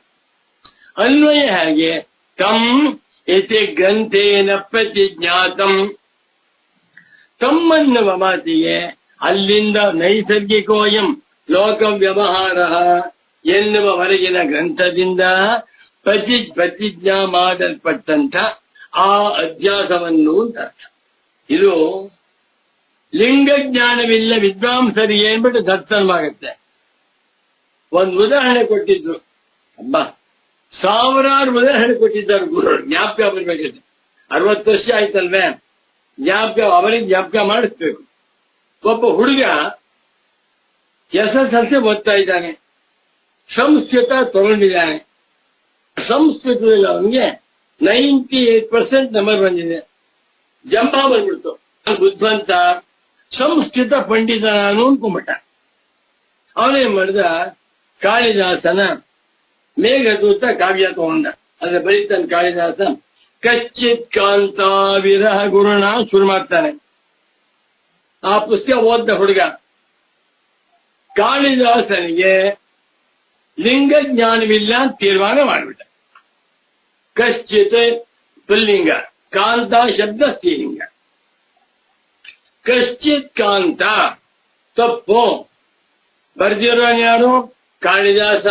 ಅನ್ವಯ ಹಾಗೆ ತಂ ಇತಿ ಗ್ರಂಥೇನ ಪ್ರತಿಜ್ಞಾತಂ. ತಮ್ಮನ್ನುವ ಮಾತಿಗೆ ಅಲ್ಲಿಂದ ನೈಸರ್ಗಿಕೋಯಂ ಲೋಕ ವ್ಯವಹಾರ ಎನ್ನುವವರೆಗಿನ ಗ್ರಂಥದಿಂದ ಪ್ರತಿಜ್ಞಾ ಮಾಡಲ್ಪಟ್ಟಂತ ಆ ಅಧ್ಯಾಸವನ್ನು ಅಂತ ಅರ್ಥ. ಇದು ಲಿಂಗಜ್ಞಾನವಿಲ್ಲ ವಿದ್ವಾಂಸರಿಗೆ ಏನ್ಬಿಟ್ಟು ದರ್ಶನವಾಗುತ್ತೆ. ಒಂದು ಉದಾಹರಣೆ ಕೊಟ್ಟಿದ್ರು. ಅಬ್ಬಾ, ಸಾವಿರಾರು ಉದಾಹರಣೆ ಕೊಟ್ಟಿದ್ದಾರೆ ಗುರುಗಳು. ಜ್ಞಾಪಕ ಬರ್ಬೇಕಿದೆ. 60 ವರ್ಷ ಆಯ್ತಲ್ವೇ? ಅವರಿಗೆ ಜ್ಞಾಪಕ ಮಾಡಿಸ್ಬೇಕು. ಒಬ್ಬ ಹುಡುಗ SSLC ಓದ್ತಾ ಇದ್ದಾನೆ. ಸಂಸ್ಕೃತ ತಗೊಂಡಿದ್ದಾನೆ. ಸಂಸ್ಕೃತದಲ್ಲಿ ಅವನಿಗೆ 98% ನಂಬರ್ ಬಂದಿದೆ. ಜಂಬ ಬಂದ್ಬಿಡ್ತು. ಬುದ್ಧಂತ ಸಂಸ್ಕೃತ ಪಂಡಿತ ನಾನು ಅನ್ಕೊಂಬಿಟ್ಟ. ಅವನೇನ್ ಮಾಡಿದ, ಕಾಳಿದಾಸನ ಮೇಘದೂತ ಕಾವ್ಯ ತಗೊಂಡ. ಅದ್ರ ಬರೀತಾನೆ ಕಾಳಿದಾಸ, ಕಚ್ಚಿತ್ ಕಾಂತ ವಿರಹ ಗುರುಣ ಶುರು ಮಾಡ್ತಾನೆ. ಆ ಪುಸ್ತಕ ಓದ್ದ ಹುಡುಗ ಕಾಳಿದಾಸನಿಗೆ ಲಿಂಗ ಜ್ಞಾನವಿಲ್ಲ ಅಂತ ತೀರ್ಮಾನ ಮಾಡಿಬಿಟ್ಟ. ಕಶ್ಚಿತ್ ಪುಲ್ಲಿಂಗ, ಕಾಂತ ಶಬ್ದ ಸ್ತ್ರೀಲಿಂಗ. ಕಶ್ಚಿತ್ ಕಾಂತ ತಪ್ಪು. ಬರ್ದಿರೋನ್ ಯಾರು? ಕಾಳಿದಾಸ.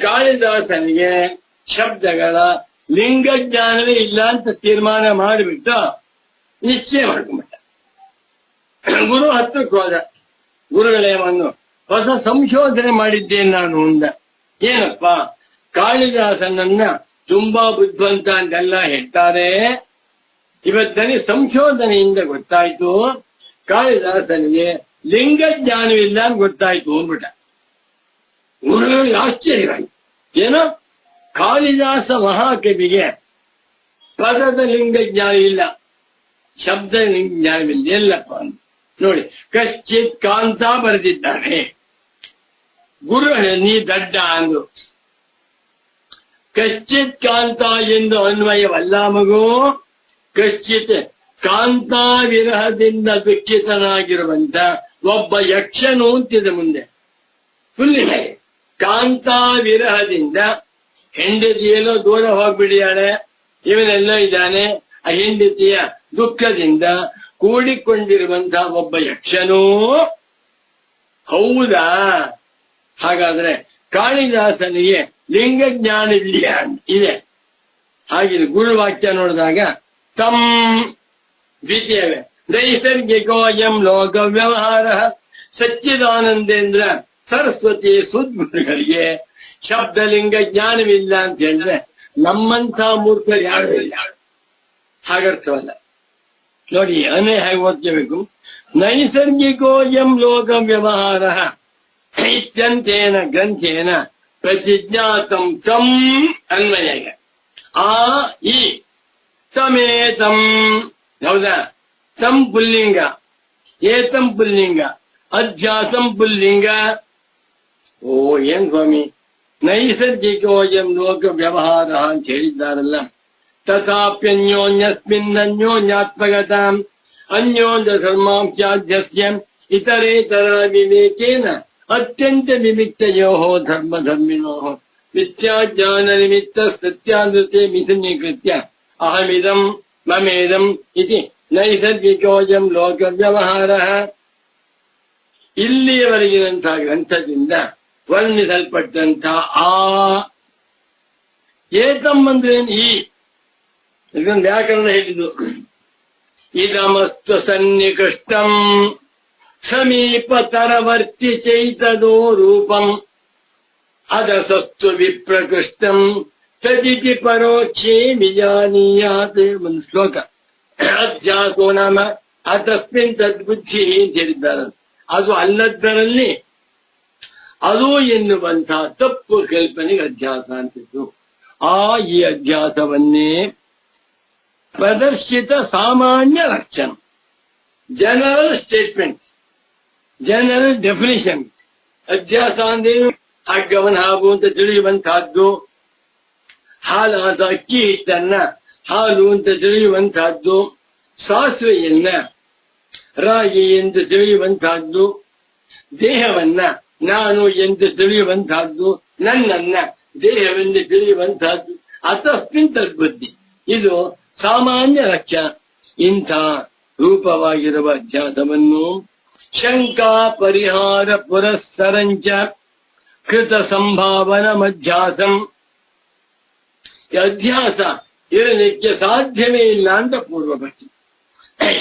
ಕಾಳಿದಾಸನಿಗೆ ಶಬ್ದಗಳ ಲಿಂಗ ಜ್ಞಾನವೇ ಇಲ್ಲ ಅಂತ ತೀರ್ಮಾನ ಮಾಡಿಬಿಟ್ಟು ನಿಶ್ಚಯ ಮಾಡ್ಕೊಂಡ್ಬಿಟ್ಟ. ಗುರು ಹತ್ರಕ್ಕೆ ಹೋದ. ಗುರುಗಳೇವನ್ನು ಹೊಸ ಸಂಶೋಧನೆ ಮಾಡಿದ್ದೇನೆ ನಾನು ಅಂದ. ಏನಪ್ಪ, ಕಾಳಿದಾಸನನ್ನ ತುಂಬಾ ಬುದ್ಧಿವಂತ ಅಂತೆಲ್ಲ ಹೇಳ್ತಾರೆ. ಇವತ್ತನಿಗೆ ಸಂಶೋಧನೆಯಿಂದ ಗೊತ್ತಾಯ್ತು ಕಾಳಿದಾಸನಿಗೆ ಲಿಂಗ ಜ್ಞಾನವಿಲ್ಲ ಅಂತ ಗೊತ್ತಾಯ್ತು ಅಂದ್ಬಿಟ್ಟ. ಗುರುಗಳಿಗೆ ಆಶ್ಚರ್ಯವಾಯಿತು. ಏನೋ ಕಾಳಿದಾಸ ಮಹಾಕವಿಗೆ ಪದದ ಲಿಂಗ ಜ್ಞಾನ ಇಲ್ಲ, ಶಬ್ದ ಲಿಂಗ ಜ್ಞಾನವಿಲ್ಲ. ಎಲ್ಲಪ್ಪ ಅಂತ ನೋಡಿ, ಕಶ್ಚಿತ್ ಕಾಂತ ಬರೆದಿದ್ದಾನೆ. ಗುರು ನೀ ದಡ್ಡ ಅಂದ್ರು. ಕಶ್ಚಿತ್ ಕಾಂತ ಎಂದು ಅನ್ವಯವಲ್ಲ ಮಗು. ಕಶ್ಚಿತ್ ಕಾಂತಾ ವಿರಹದಿಂದ ದುಃಖಿತನಾಗಿರುವಂತ ಒಬ್ಬ ಯಕ್ಷನು ಅಂತಿದೆ ಮುಂದೆ. ಫುಲ್ಲಿಗೆ ಕಾಂತಾ ವಿರಹದಿಂದ ಹೆಂಡತಿಯೇನೋ ದೂರ ಹೋಗ್ಬಿಡಿಯಾಳೆ, ಇವನೆಲ್ಲೋ ಇದ್ದಾನೆ. ಆ ಹೆಂಡತಿಯ ದುಃಖದಿಂದ ಕೂಡಿಕೊಂಡಿರುವಂತಹ ಒಬ್ಬ ಯಕ್ಷನು. ಹೌದಾ? ಹಾಗಾದ್ರೆ ಕಾಳಿದಾಸನಿಗೆ ಲಿಂಗ ಜ್ಞಾನ ಇದೆ. ಹಾಗೆ ಗುರುವಾಕ್ಯ ನೋಡಿದಾಗ ತಮ್ ದ್ವಿತೀಯವೇ ನೈಸರ್ಗಿಕೋಯಂ ಲೋಕ ವ್ಯವಹಾರ ಸಚ್ಚಿದಾನಂದೇಂದ್ರ ಸರಸ್ವತಿ ಸುದ್ಗುರುಗಳಿಗೆ ಶಬ್ದಲಿಂಗ ಜ್ಞಾನವಿಲ್ಲ ಅಂತ ಹೇಳಿದ್ರೆ ನಮ್ಮಂಥ ಮೂರ್ಖರು ಯಾರು ಇಲ್ಲ. ಹಾಗರ್ಥವಲ್ಲ ನೋಡಿ. ಅನೇ ಹೇಗೆ ಓದ್ಕೋಬೇಕು. ನೈಸರ್ಗಿಕೋಯಂ ಲೋಕ ವ್ಯವಹಾರ ಇತ್ಯಂತೇನ ಗ್ರಂಥೇನ ಪ್ರತಿಜ್ಞಾತಂ ತಂ ಅನ್ವಯ. ಆ ಈ ತಮೇತಂ. ಹೌದಾ? ತಂ ಪುಲ್ಲಿಂಗ, ಏತಂ ಪುಲ್ಲಿಂಗ, ಅಧ್ಯಾಸಂ ಪುಲ್ಲಿಂಗ. ಓ ಏನ್ ಸ್ವಾಮಿ, ನೈಸರ್ಗಿಕೋಯಂ ಲೋಕ ವ್ಯವಹಾರ ಅಂತ ಹೇಳಿದ್ದಾರಲ್ಲ. ತಥಾಪ್ಯನ್ಯೋನ್ಯಸ್ಮಿನ್ನನ್ಯೋನ್ಯಾತ್ಮಗತಾಂ ಅನ್ಯೋನ್ಯ ಧರ್ಮಾಂಶ್ಚಾಧ್ಯಸ್ಯಂ ಇತರೇತರ ವಿವೇಕೇನ ಅತ್ಯಂತ ವಿಮಿಕ್ತಯೋ ಧರ್ಮಧರ್ಮಿಣೋ ಮಿಥ್ಯಾಜ್ಞಾನ ನಿಮಿತ್ತ ಸತ್ಯಾನೃತೆ ಮಿಥುನೀಕೃತ್ಯ ಅಹಮಿದಂ ಮಮೇದಂ ಇತಿ ನೈಸರ್ಗಿಕೋಯಂ ಲೋಕ ವ್ಯವಹಾರ. ಇಲ್ಲಿಯವರೆಗಿನಂತಹ ಗ್ರಂಥದಿಂದ ವರ್ಣಿಸಲ್ಪಟ್ಟಂತಹ ಆ ಏತಂ ಅಂದ್ರೆ ಈ ಇದೊಂದು ವ್ಯಾಕರಣ ಹೇಳಿದ್ದು. ಇದಮಸ್ತು ಸನ್ನಿಕೃಷ್ಟಂ ಸಮೀಪತರವರ್ತಿ ಚೈತದೋ ರೂಪಂ ಅದಸಸ್ತು ವಿಪ್ರಕೃಷ್ಟಂ ತದಿತಿ ಪರೋಕ್ಷೇ ವಿಜಾನೀಯಾತ್. ಒಂದು ಶ್ಲೋಕ. ಅಧ್ಯಾಸೋ ನಾಮ ಅತಸ್ಮಿನ್ ತದ್ಬುದ್ಧಿ ಅಂತ ಹೇಳಿದ್ದಾರೆ. ಅದು ಅಲ್ಲದರಲ್ಲಿ ಅದು ಎನ್ನುವಂತಹ ತಪ್ಪು ಕಲ್ಪನೆಗೆ ಅಧ್ಯಾಸ ಅಂತಿತ್ತು. ಈ ಅಧ್ಯಾಸವನ್ನೇ ಪ್ರದರ್ಶಿತ ಸಾಮಾನ್ಯ ಲಕ್ಷಣ, ಜನರಲ್ ಸ್ಟೇಟ್ಮೆಂಟ್, ಜನರಲ್ ಡೆಫಿನಿಷನ್. ಅಧ್ಯಾಸ ಅಂದೇನು? ಹಗ್ಗವನ್ನ ಹಾಗು ಅಂತ ತಿಳಿಯುವಂತಹದ್ದು, ಹಾಲಾದ ಅಕ್ಕಿ ಹಿಟ್ಟನ್ನ ಹಾಲು ಅಂತ ತಿಳಿಯುವಂತಹದ್ದು, ಸಾಸಿವೆಯನ್ನ ರಾಗಿ ಎಂದು ತಿಳಿಯುವಂತಹದ್ದು, ದೇಹವನ್ನ ನಾನು ಎಂದು ತಿಳಿಯುವಂತಹದ್ದು, ನನ್ನನ್ನ ದೇಹವೆಂದು ತಿಳಿಯುವಂತಹದ್ದು. ಅತಸ್ಮಿನ್ ತದ್ಬುದ್ಧಿ. ಇದು ಸಾಮಾನ್ಯ ಲಕ್ಷಣ. ಇಂಥ ರೂಪವಾಗಿರುವ ಅಧ್ಯಾಸವನ್ನು ಶಂಕಾ ಪರಿಹಾರ ಪುರಸ್ಸರಂಚ ಕೃತ ಸಂಭಾವನ ಅಧ್ಯಾಸಂ. ಅಧ್ಯಾಸ ಇರಲಿಕ್ಕೆ ಸಾಧ್ಯವೇ ಇಲ್ಲ ಅಂತ ಪೂರ್ವಪಕ್ಷಿ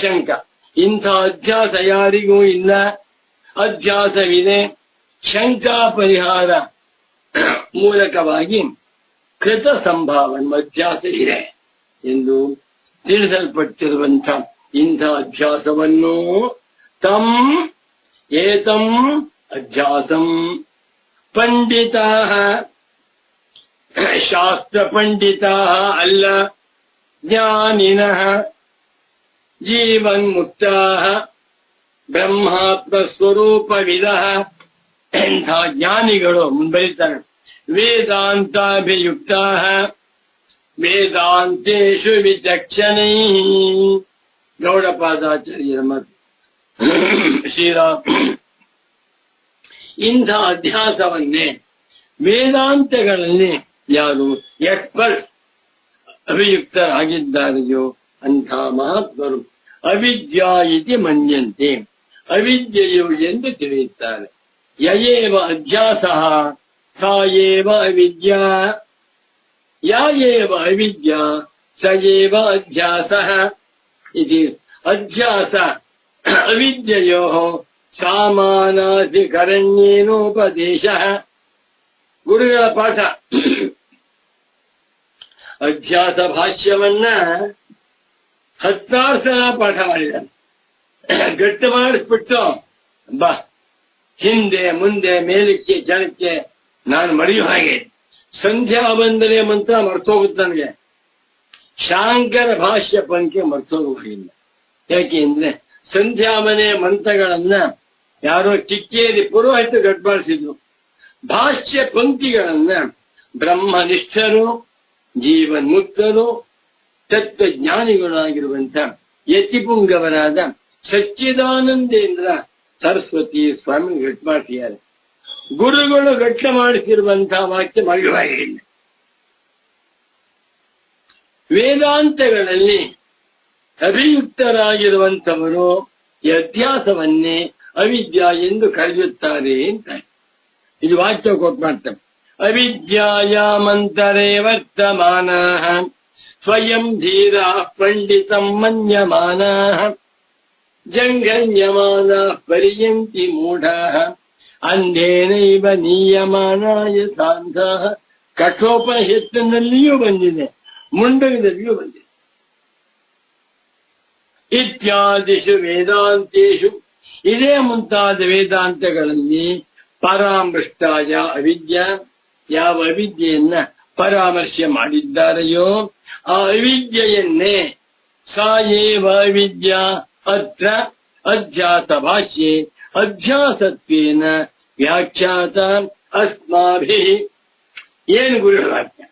ಶಂಕ. ಇಂಥ ಅಧ್ಯಾಸ ಯಾರಿಗೂ ಇಲ್ಲ. ಅಧ್ಯಾಸವಿದೆ. ಶಂಕಾ ಪರಿಹಾರ ಮೂಲಕವಾಗಿ ಕೃತ ಸಂಭಾವನ ಅಧ್ಯಾಸ ಇದೆ ಎಂದು ತಿಳಿಸಲ್ಪಟ್ಟಿರುವಂಥ ಇಂಥ ಅಧ್ಯಾಸವನ್ನು ತಂ ಏತಂ ಅಧ್ಯಾಸಂ ಪಂಡಿತಾ ಶಾಸ್ತ್ರ ಪಂಡಿತಾ ಅಲ್ಲ ಜ್ಞಾನಿನಃ ಜೀವನ್ ಮುಕ್ತಾ ಬ್ರಹ್ಮಾತ್ಮ ಸ್ವರೂಪವಿದಃ. ಎಂಥ ಜ್ಞಾನಿಗಳು ಮುಂಬರಿತಾರೆ. ವೇದಾಂತಾಭಿಯುಕ್ತಾ ವೇದಾಂತೇಶು ವಿಚಕ್ಷಣೈ. ಗೌಡಪಾದಾಚಾರ್ಯರ ಮತ್ತು ಶ್ರೀರಾಮ್ ಇಂಥ ಅಧ್ಯಾಸವನ್ನೇ ವೇದಾಂತಗಳಲ್ಲಿ ಯಾರು ಎಕ್ಸ್ಪರ್ಟ್ ಅಭಿಯುಕ್ತರಾಗಿದ್ದಾರೆಯೋ ಅಂಥ ಮಹಾತ್ಮರು ಅವಿದ್ಯಾ ಇತಿ ಮನ್ಯಂತೆ, ಅವಿದ್ಯೆಯು ಎಂದು ತಿಳಿಯುತ್ತಾರೆ. ಯಯೇವ ಅಧ್ಯಾಸಃ ಸಾ ಏವ ಅವಿದ್ಯಾ, ಯಾಯೇವ ಅವಿದ್ಯಾ ಸ ಏವ ಅಧ್ಯಾಸಃ ಇತಿ. ಅಧ್ಯಾಸ ಅವಿದ್ಯೆಯೋಃ ಸಾಮಾನಾಧಿಕರಣ್ಯೇನೋಪದೇಶಃ. ಗುರುಗಳ ಪಾಠ. ಅಧ್ಯಾಸ ಭಾಷ್ಯವನ್ನ 16 ಸಲ ಪಾಠ ಮಾಡಿದ್ದಾನೆ. ಗಟ್ಟು ಮಾಡಿಸ್ಬಿಟ್ಟು ಬಾ ಹಿಂದೆ ಮುಂದೆ ಮೇಲಕ್ಕೆ ಜನಕ್ಕೆ ನಾನು ಮರೆಯೋ ಹಾಗೆ ಸಂಧ್ಯಾ ವಂದನೆ ಮಂತ್ರ ಮರ್ತೋಗುತ್ತೆ ನನಗೆ. ಶಾಂಕರ ಭಾಷ್ಯ ಪಂಕ್ತಿ ಮರ್ತೋಗುವುದಿಲ್ಲ. ಯಾಕೆ ಅಂದ್ರೆ ಸಂಧ್ಯಾವನೆ ಮಂತ್ರಗಳನ್ನ ಯಾರೋ ಕಿಕ್ಕೇರಿ ಪುರೋಹಿತ ಗಟ್ಬಾಳಿಸಿದ್ರು. ಭಾಷ್ಯ ಪಂಕ್ತಿಗಳನ್ನ ಬ್ರಹ್ಮನಿಷ್ಠರು, ಜೀವನ್ಮುಕ್ತರು, ತತ್ವಜ್ಞಾನಿಗಳಾಗಿರುವಂತ ಯತಿಪುಂಗವರಾದ ಸಚ್ಚಿದಾನಂದೇಂದ್ರ ಸರಸ್ವತಿ ಸ್ವಾಮಿ ಗಟ್ಮಾಡಿಸಿದ್ದಾರೆ. ಗುರುಗಳು ಗಟ್ಟ ಮಾಡಿಸಿರುವಂತಹ ವಾಕ್ಯ ಮರೆಯುವಾಗಿಲ್ಲ. ವೇದಾಂತಗಳಲ್ಲಿ ಅಭಿಯುಕ್ತರಾಗಿರುವಂತವರು ಈ ಅಧ್ಯಾಸವನ್ನೇ ಅವಿದ್ಯಾ ಎಂದು ಕರೆಯುತ್ತಾರೆ ಅಂತ ಇದು ವಾಕ್ಯ ಕೊಟ್ಟು ಮಾಡ್ತಾರೆ. ಅವಿದ್ಯಾಯಾಮಂತರೇ ವರ್ತಮಾನಃ ಸ್ವಯಂ ಧೀರಾ ಪಂಡಿತಂ ಮನ್ಯಮಾನಃ ಜಂಘನ್ಯಮಾನಃ ಪರ್ಯಂತಿ ಮೂಢಃ ಅಂಧೇನೈವ ನೀಯಮಾನಾಯ ಸಾಂಧಃ. ಕಠೋಪನಿಷತ್ತಿನಲ್ಲಿಯೂ ಬಂದಿದೆ, ಮುಂಡಕದಲ್ಲಿಯೂ ಬಂದಿದೆ. ಇತ್ಯಾದಿಷು ವೇದಾಂತೇಶು, ಇದೇ ಮುಂತಾದ ವೇದಾಂತಗಳಲ್ಲಿ ಪರಾಮೃಷ್ಟಾಯ ಅವಿದ್ಯಾ, ಯಾವ ಅವಿದ್ಯೆಯನ್ನ ಪರಾಮರ್ಶೆ ಮಾಡಿದ್ದಾರೆಯೋ ಆ ಅವಿದ್ಯೆಯನ್ನೇ ಸಾ ಏವ ಅವಿದ್ಯಾ ಅತ್ರ ಅಧ್ಯಾಸ ಭಾಷ್ಯೆ ಅಧ್ಯಾಸತ್ವೇನ ವ್ಯಾಖ್ಯಾತ ಅಸ್ಮಾಭಿಃ. ಏನು ಗುರುಗಳ ವಾಕ್ಯ?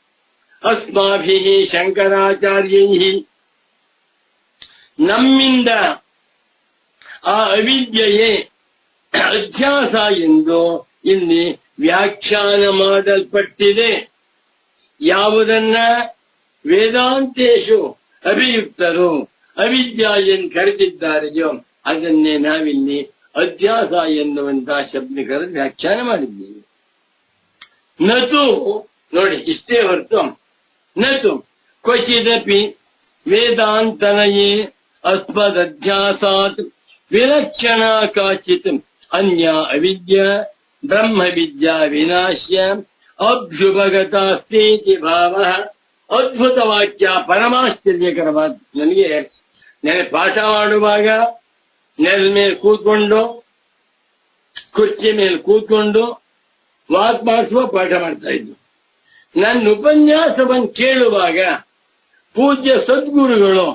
ಅಸ್ಮಾಭಿಃ ಶಂಕರಾಚಾರ್ಯೈಃ, ನಮ್ಮಿಂದ ಆ ಅವಿದ್ಯೆಯೇ ಅಧ್ಯಾಸ ಎಂದು ಇಲ್ಲಿ ವ್ಯಾಖ್ಯಾನ ಮಾಡಲ್ಪಟ್ಟಿದೆ. ಯಾವುದನ್ನ ವೇದಾಂತೇಶು ಅಭಿಯುಕ್ತರು ಅವಿದ್ಯಾ ಎಂದು ಕರೆದಿದ್ದಾರೆಯೋ ಅದನ್ನೇ ನಾವಿಲ್ಲಿ ಅಧ್ಯಾಸ ಎನ್ನುವಂತಹ ಶಬ್ದಕರ ವ್ಯಾಖ್ಯಾನ ಮಾಡಿದ್ದೀವಿ. ನತು ನೋಡಿ ಇಷ್ಟೇ ಹೊರತು ನತು ಕ್ವಚಿದಪಿ ವೇದಾಂತನಯೇ ಅಸ್ಮದಧ್ಯಾಸಾತ್ ವಿಲಕ್ಷಣ ಕಾಚಿತ್ ಅನ್ಯ ಅವಿದ್ಯಾ ಬ್ರಹ್ಮ ವಿದ್ಯಾ ವಿನಾಶ್ಯ ಅಭ್ಯುಪಗತಾಸ್ತೀತಿ ಭಾವ. ಅದ್ಭುತ ವಾಕ್ಯ, ಪರಮಾಶ್ಚರ್ಯಕರವಾದ. ನನಗೆ ಪಾಠ ಮಾಡುವಾಗ ನೆಲ ಮೇಲೆ ಕೂತ್ಕೊಂಡು ಕುರ್ಚಿ ಮೇಲೆ ಕೂತ್ಕೊಂಡು ವಾಕ್ ಮಾಡಿಸುವ ಪಾಠ ಮಾಡ್ತಾ ಇದ್ದು. ನನ್ನ ಉಪನ್ಯಾಸವನ್ನು ಕೇಳುವಾಗ ಪೂಜ್ಯ ಸದ್ಗುರುಗಳು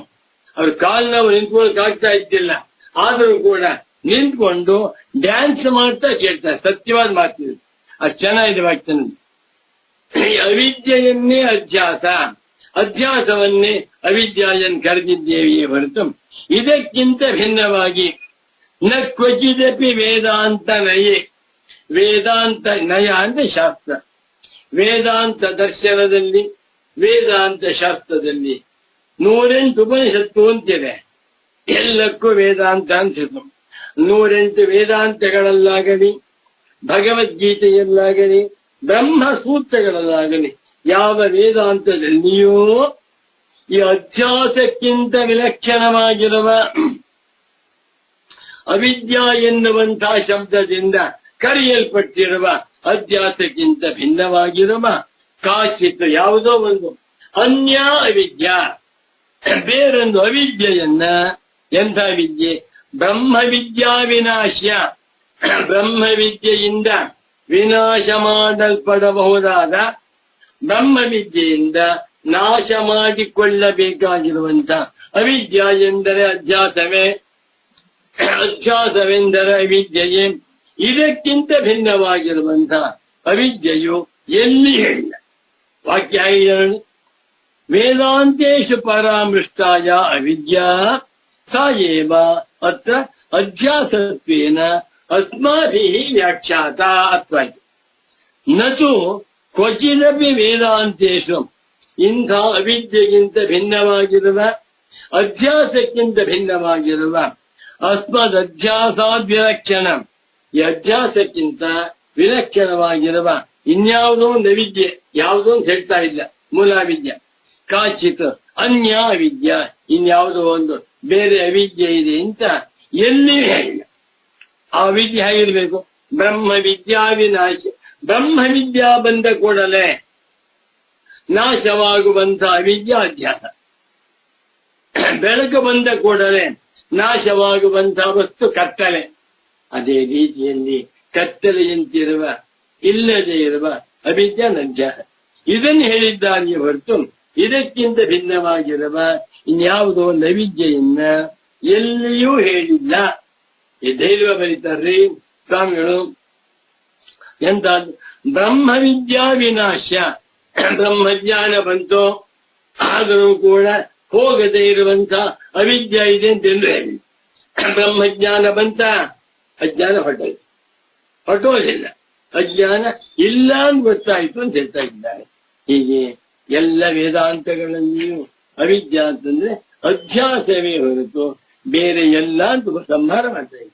ಅವ್ರ ಕಾಲ್ನವು ನಿಂತ್ಕೊಳ್ಳಕ್ ಆಗ್ತಾ ಇದ್ದಿಲ್ಲ, ಆದರೂ ಕೂಡ ನಿಂತ್ಕೊಂಡು ಡ್ಯಾನ್ಸ್ ಮಾಡ್ತಾ ಕೇಳ್ತಾರೆ. ಸತ್ಯವಾದ ಮಾತಿದೆ, ಅದು ಚೆನ್ನಾಗಿದೆ ವಾಕ್ಯ. ಅವಿದ್ಯೆಯನ್ನೇ ಅಧ್ಯಾಸ, ಅಧ್ಯಾಸವನ್ನೇ ಅವಿದ್ಯಾ ಎಂದು ಕರೆದಿದ್ದೇವೆಯೇ ಹೊರತು ಇದಕ್ಕಿಂತ ಭಿನ್ನವಾಗಿ ನ ಕ್ವಚಿದಪಿ ವೇದಾಂತ ನಯೇ. ವೇದಾಂತ ನಯ ಅಂದ್ರೆ ಶಾಸ್ತ್ರ. ವೇದಾಂತ ದರ್ಶನದಲ್ಲಿ, ವೇದಾಂತ ಶಾಸ್ತ್ರದಲ್ಲಿ 108 ಉಪನಿಷತ್ತು ಅಂತಿದೆ. ಎಲ್ಲಕ್ಕೂ ವೇದಾಂತ ಅನ್ಸಿತು. 108 ವೇದಾಂತಗಳಲ್ಲಾಗಲಿ, ಭಗವದ್ಗೀತೆಯಲ್ಲಾಗಲಿ, ಬ್ರಹ್ಮ ಸೂತ್ರಗಳಲ್ಲಾಗಲಿ ಯಾವ ವೇದಾಂತದಲ್ಲಿಯೂ ಈ ಅಧ್ಯಾಸಕ್ಕಿಂತ ವಿಲಕ್ಷಣವಾಗಿರುವ ಅವಿದ್ಯಾ ಎನ್ನುವಂತಹ ಶಬ್ದದಿಂದ ಕರೆಯಲ್ಪಟ್ಟಿರುವ ಅಧ್ಯಾಸಕ್ಕಿಂತ ಭಿನ್ನವಾಗಿರುವ ಕಾಚಿತ್ ಯಾವುದೋ ಒಂದು ಅನ್ಯ ಅವಿದ್ಯಾ, ಬೇರೊಂದು ಅವಿದ್ಯೆಯನ್ನ, ಎಂಥ ವಿದ್ಯೆ? ಬ್ರಹ್ಮವಿದ್ಯಾ ವಿನಾಶ್ಯ, ಬ್ರಹ್ಮವಿದ್ಯೆಯಿಂದ ವಿನಾಶ ಮಾಡಲ್ಪಡಬಹುದಾದ ಬ್ರಹ್ಮವಿದ್ಯೆಯಿಂದ ನಾಶ ಮಾಡಿಕೊಳ್ಳಬೇಕಾಗಿರುವಂತ ಅವಿದ್ಯ ಎಂದರೆ ಅಧ್ಯಾಸವೇ, ಅಧ್ಯಾಸವೆಂದರೆ ಅವಿದ್ಯೆಯೇ. ಇದಕ್ಕಿಂತ ಭಿನ್ನವಾಗಿರುವಂತ ಅವಿದ್ಯೆಯು ಎಲ್ಲಿ ಹೇಳಿಲ್ಲ. ವಾಕ್ಯ ಹೇಳಿ, ವೇದಾಂತೇಶು ಪರಾಮೃಷ್ಟಾಯ ಅವಿದ್ಯಾ ಸ ಏವ ಅತ್ರ ಅಧ್ಯಾಸತ್ವೇನ ಅಸ್ಮಾಭಿಃ ವ್ಯಾಖ್ಯಾತ ಅತ್ವಾಯ್ತು. ನತು ಕ್ವಚಿದಪಿ ವೇದಾಂತೇಶು ಇಂಥ ಅವಿದ್ಯೆಗಿಂತ ಭಿನ್ನವಾಗಿರುವ, ಅಧ್ಯಾಸಕ್ಕಿಂತ ಭಿನ್ನವಾಗಿರುವ ಅಸ್ಮದ್ ಅಧ್ಯಾಸಾದ್ ವಿಲಕ್ಷಣ, ಈ ಅಧ್ಯಾಸಕ್ಕಿಂತ ವಿಲಕ್ಷಣವಾಗಿರುವ ಇನ್ಯಾವುದೋ ಒಂದು ಅವಿದ್ಯೆ, ಯಾವುದೋ ಅಂತ ಹೇಳ್ತಾ ಇಲ್ಲ, ಮೂಲಾವಿದ್ಯೆ. ಕಾಚಿತ್ ಅನ್ಯ ಅವಿದ್ಯ, ಇನ್ಯಾವುದೋ ಒಂದು ಬೇರೆ ಅವಿದ್ಯೆ ಇದೆ ಅಂತ ಎಲ್ಲಿಯೂ ಹೇಳಿಲ್ಲ. ಆ ವಿದ್ಯೆ ಹೇಗಿರ್ಬೇಕು? ಬ್ರಹ್ಮವಿದ್ಯಾ ವಿನಾಶ. ಬ್ರಹ್ಮವಿದ್ಯಾ ಬಂದ ಕೂಡಲೇ ನಾಶವಾಗುವಂತ ಅವಿದ್ಯಾ ಅಧ್ಯಾಸ. ಬೆಳಕು ಬಂದ ಕೂಡಲೇ ನಾಶವಾಗುವಂತ ವಸ್ತು ಕತ್ತಲೆ. ಅದೇ ರೀತಿಯಲ್ಲಿ ಕತ್ತಲೆಯಂತಿರುವ, ಇಲ್ಲದೆ ಇರುವ ಅವಿದ್ಯಾ ಅಧ್ಯಾಸ. ಇದನ್ನು ಹೇಳಿದ್ದಾನೆ ಹೊರತು ಇದಕ್ಕಿಂತ ಭಿನ್ನವಾಗಿರುವ ಇನ್ಯಾವುದೋ ಒಂದು ಅವಿದ್ಯೆಯನ್ನ ಎಲ್ಲಿಯೂ ಹೇಳಿಲ್ಲ. ಈ ಧೈರ್ಯ ಬರೀತಾರ್ರಿ ಸ್ವಾಮಿಗಳು. ಎಂತ ಬ್ರಹ್ಮವಿದ್ಯಾ ವಿನಾಶ, ಬ್ರಹ್ಮಜ್ಞಾನ ಬಂತು ಆದರೂ ಕೂಡ ಹೋಗದೆ ಇರುವಂತ ಅವಿದ್ಯೆ ಇದೆ ಅಂತ ಹೇಳಿ. ಬ್ರಹ್ಮಜ್ಞಾನ ಬಂತ, ಅಜ್ಞಾನ ಹೊಟ್ಟೋದಿಲ್ಲ. ಅಜ್ಞಾನ ಇಲ್ಲ ಅಂತ ಗೊತ್ತಾಯ್ತು ಅಂತ ಹೇಳ್ತಾ ಇದ್ದಾರೆ. ಹೀಗೆ ಎಲ್ಲ ವೇದಾಂತಗಳಲ್ಲಿಯೂ ಅವಿದ್ಯಾ ಅಂತಂದ್ರೆ ಅಧ್ಯಾಸವೇ ಹೊರತು ಬೇರೆ ಎಲ್ಲ ಅಂತ ಸಂಹಾರ ಮಾಡ್ತಾ ಇದೆ.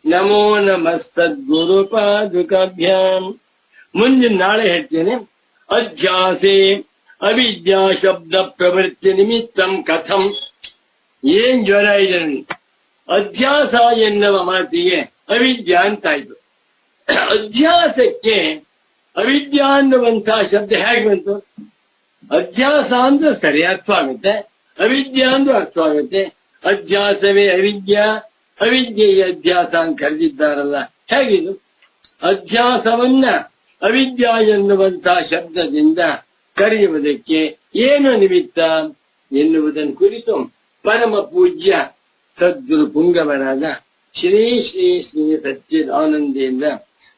ನಮೋ ನಮಸ್ತದ್ಗುರು ಪಾದುಕಾಭ್ಯಾಂ. ಮುಂದಿನ ನಾಳೆ ಹೇಳ್ತೇನೆ. ಅಧ್ಯಾಸೆ ಅವಿದ್ಯಾ ಶಬ್ದ ಪ್ರವೃತ್ತಿ ನಿಮಿತ್ತಂ ಕಥಂ. ಏನ್ ಜ್ವರ ಇದೆ ನನಗೆ? ಅಧ್ಯಾಸ ಎನ್ನುವ ಮಾತಿಗೆ ಅವಿದ್ಯಾ ಅಂತಾಯ್ತು. ಅಧ್ಯಾಸಕ್ಕೆ ಅವಿದ್ಯಾ ಅನ್ನುವಂತಹ ಶಬ್ದ ಹೇಗೆ ಬಂತು? ಅಧ್ಯಾಸ ಅಂದ್ರೆ ಸರಿ ಅರ್ಥ ಆಗುತ್ತೆ, ಅವಿದ್ಯಾ ಅಂದ್ರೂ ಅರ್ಥ ಆಗುತ್ತೆ. ಅಧ್ಯಾಸವೇ ಅವಿದ್ಯಾ, ಅವಿದ್ಯೆಯ ಅಧ್ಯಾಸ ಅಂತ ಕರೆದಿದ್ದಾರಲ್ಲ, ಹೇಗಿದು? ಅಧ್ಯಾಸವನ್ನ ಅವಿದ್ಯಾ ಎನ್ನುವಂತಹ ಶಬ್ದದಿಂದ ಕರೆಯುವುದಕ್ಕೆ ಏನು ನಿಮಿತ್ತ ಎನ್ನುವುದನ್ನು ಕುರಿತು ಪರಮ ಪೂಜ್ಯ ಸದ್ಗುರು ಪುಂಗವರಾದ ಶ್ರೀ ಶ್ರೀ ಶ್ರೀ ಸಚ್ಚಿದಾನಂದೇಂದ್ರ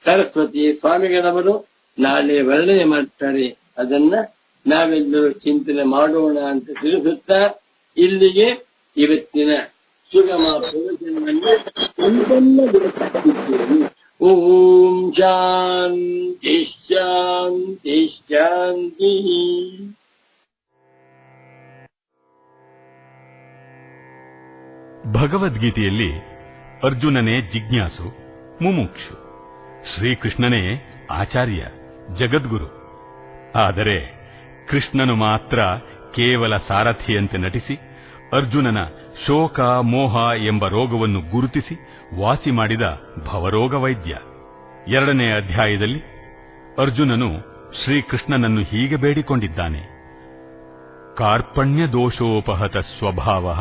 ಸರಸ್ವತಿ ಸ್ವಾಮಿಗಳವರು ನಾಳೆ ವರ್ಣನೆ ಮಾಡ್ತಾರೆ. ಅದನ್ನ ನಾವೆಲ್ಲರೂ ಚಿಂತನೆ ಮಾಡೋಣ ಅಂತ ತಿಳಿಸುತ್ತಾ ಇಲ್ಲಿಗೆ ಇವತ್ತಿನ ಸುಗಮ ಪ್ರವಚನವನ್ನು ಸಂಪನ್ನಗೊಳಿಸುತ್ತಿದ್ದೇವೆ. ಓಂ ಶಾಂತಿ ಶಾಂತಿ ಶಾಂತಿ. ಭಗವದ್ಗೀತೆಯಲ್ಲಿ ಅರ್ಜುನನೇ ಜಿಜ್ಞಾಸು, ಮುಮುಕ್ಷು, ಶ್ರೀಕೃಷ್ಣನೇ ಆಚಾರ್ಯ, ಜಗದ್ಗುರು. ಆದರೆ ಕೃಷ್ಣನು ಮಾತ್ರ ಕೇವಲ ಸಾರಥಿಯಂತೆ ನಟಿಸಿ ಅರ್ಜುನನ ಶೋಕ ಮೋಹ ಎಂಬ ರೋಗವನ್ನು ಗುರುತಿಸಿ ವಾಸಿ ಮಾಡಿದ ಭವರೋಗ ವೈದ್ಯ. 2ನೇ ಅಧ್ಯಾಯದಲ್ಲಿ ಅರ್ಜುನನು ಶ್ರೀಕೃಷ್ಣನನ್ನು ಹೀಗೆ ಬೇಡಿಕೊಂಡಿದ್ದಾನೆ. ಕಾರ್ಪಣ್ಯ ದೋಷೋಪಹತ ಸ್ವಭಾವ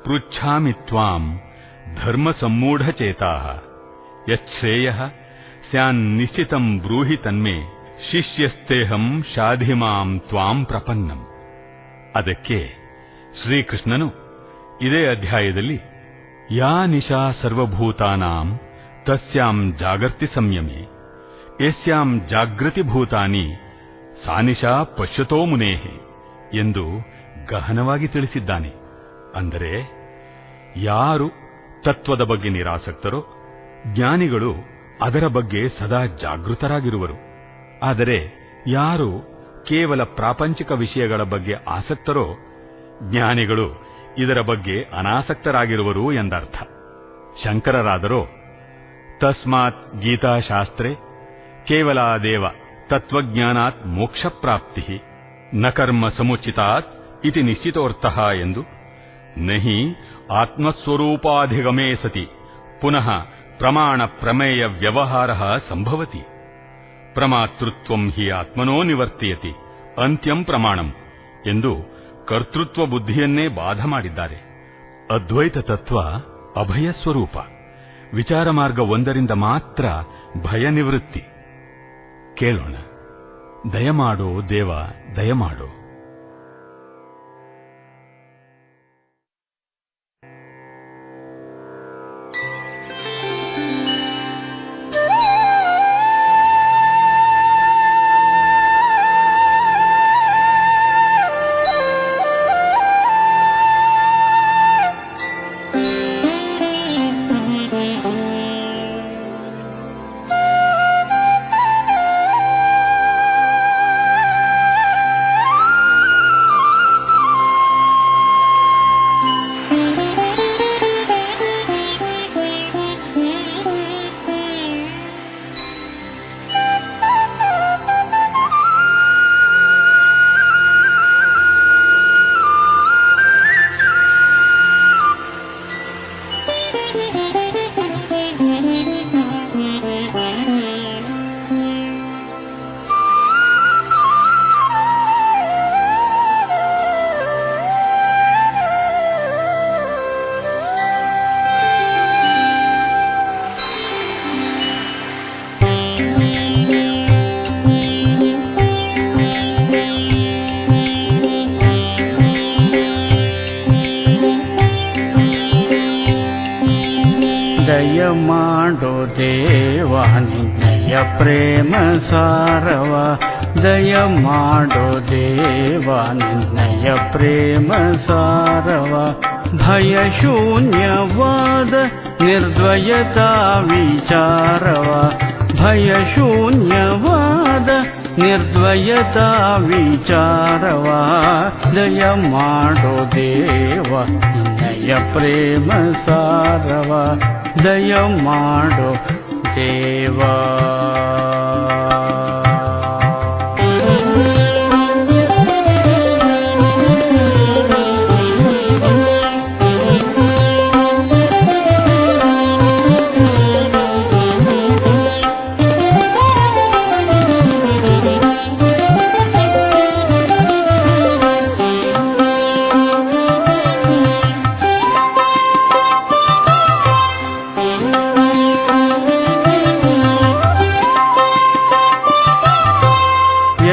ಪೃಚ್ಛಾಮಿ ತ್ವಾಂ ಧರ್ಮ ಸಮ್ಮೂಢಚೇತಾಃ ಯಚ್ಛ್ರೇಯಃ ಸ್ಯಾನ್ನಿಶ್ಚಿತಂ ಬ್ರೂಹಿ ತನ್ಮೇ ಶಿಷ್ಯಸ್ತೇಹಂ ಶಾಧಿಮಾಂ ತ್ವಾಂ ಪ್ರಪನ್ನಂ. ಅದಕ್ಕೆ ಶ್ರೀಕೃಷ್ಣನು ಇದೇ ಅಧ್ಯಾಯದಲ್ಲಿ ಯಾ ನಿಶಾ ಸರ್ವಭೂತಾನಾಂ ತಸ್ಯಾಂ ಜಾಗರ್ತಿ ಸಂಯಮೇ ಯಸ್ಯಾಂ ಜಾಗೃತಿ ಭೂತಾನಿ ಸಾ ನಿಶಾ ಪಶ್ಯತೋ ಮುನೇಃ ಎಂದು ಗಹನವಾಗಿ ತಿಳಿಸಿದ್ದಾನೆ. ಅಂದರೆ ಯಾರು ತತ್ವದ ಬಗ್ಗೆ ನಿರಾಸಕ್ತರೋ ಜ್ಞಾನಿಗಳು ಅದರ ಬಗ್ಗೆ ಸದಾ ಜಾಗೃತರಾಗಿರುವರು. ಆದರೆ ಯಾರು ಕೇವಲ ಪ್ರಾಪಂಚಿಕ ವಿಷಯಗಳ ಬಗ್ಗೆ ಆಸಕ್ತರೋ ಜ್ಞಾನಿಗಳು ಇದರ ಬಗ್ಗೆ ಅನಾಸಕ್ತರಾಗಿರುವರು ಎಂದರ್ಥ. ಶಂಕರರಾದರೋ ತಸ್ಮಾತ್ ಗೀತಾಶಾಸ್ತ್ರೆ ಕೇವಲಾದೇವ ತತ್ವಜ್ಞಾನಾತ್ ಮೋಕ್ಷಪ್ರಾಪ್ತಿ ನ ಕರ್ಮ ಸಮುಚಿತಾತ್ ಇತಿ ನಿಶ್ಚಿತೋರ್ಥಃ ಎಂದು ನಹಿ ಆತ್ಮಸ್ವರೂಪಾಧಿಗಮೇ ಸತಿ ಪುನಃ ಪ್ರಮಾಣ ಪ್ರಮೇಯ ವ್ಯವಹಾರ ಸಂಭವತಿ ಪ್ರಮಾತೃತ್ವಂ ಹಿ ಆತ್ಮನೋ ನಿವರ್ತಿಯತಿ ಅಂತ್ಯಂ ಪ್ರಮಾಣಂ ಎಂದು ಕರ್ತೃತ್ವ ಬುದ್ಧಿಯನ್ನೇ ಬಾಧ ಮಾಡಿದ್ದಾರೆ. ಅದ್ವೈತ ತತ್ವ ಅಭಯ ಸ್ವರೂಪ. ವಿಚಾರ ಮಾರ್ಗ 1ರಿಂದ ಮಾತ್ರ ಭಯ ನಿವೃತ್ತಿ. ಕೇಳೋಣ. ದಯಮಾಡೋ ದೇವ ದಯಮಾಡೋ. ದಯಮಾಡೋ ದೇವ ನಿನ್ನಯ ಪ್ರೇಮ ಸಾರವ, ದಯಮಾಡೋ ದೇವ ನಿನ್ನಯ ಪ್ರೇಮ ಸಾರವ. ಭಯ ಶೂನ್ಯವಾದ ನಿರ್ದ್ವಯತಾ ವಿಚಾರವ, ಭಯ ಶೂನ್ಯವಾದ ನಿರ್ದ್ವಯತಾ ವಿಚಾರವ. ದಯಮಾಡೋ ದೇವ ನಿನ್ನಯ ಪ್ರೇಮ ಸಾರವ, ದಯಮಾಡೋ ದೇವ.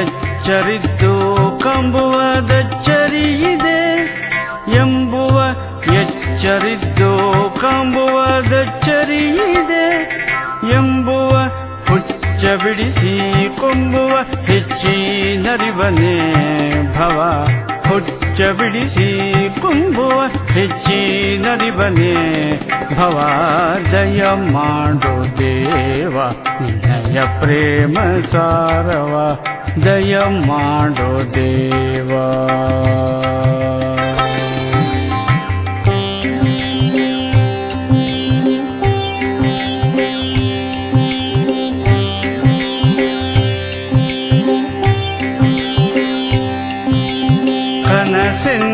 ಎಚ್ಚರಿದ್ದು ಕಂಬುವದಚ್ಚರಿಯಿದೆ ಎಂಬುವ, ಎಚ್ಚರಿದ್ದು ಕಂಬುವದಚ್ಚರಿಯಿದೆ ಎಂಬುವ, ಹುಚ್ಚ ಬಿಡಿಸಿ ಕೊಂಬುವ ಹೆಚ್ಚಿನರಿವನೇ ಭವ, ಹುಚ್ಚ ಬಿಡಿಸಿ ಕೊಂಬುವ ಹೆಚ್ಚಿನರಿವನೇ ಭವ. ದಯಮಾಡೋ ದೇವ ನಿನ್ನಯ ಪ್ರೇಮ ಸಾರವ, ದಯಮಾಡೋ ದೇವ.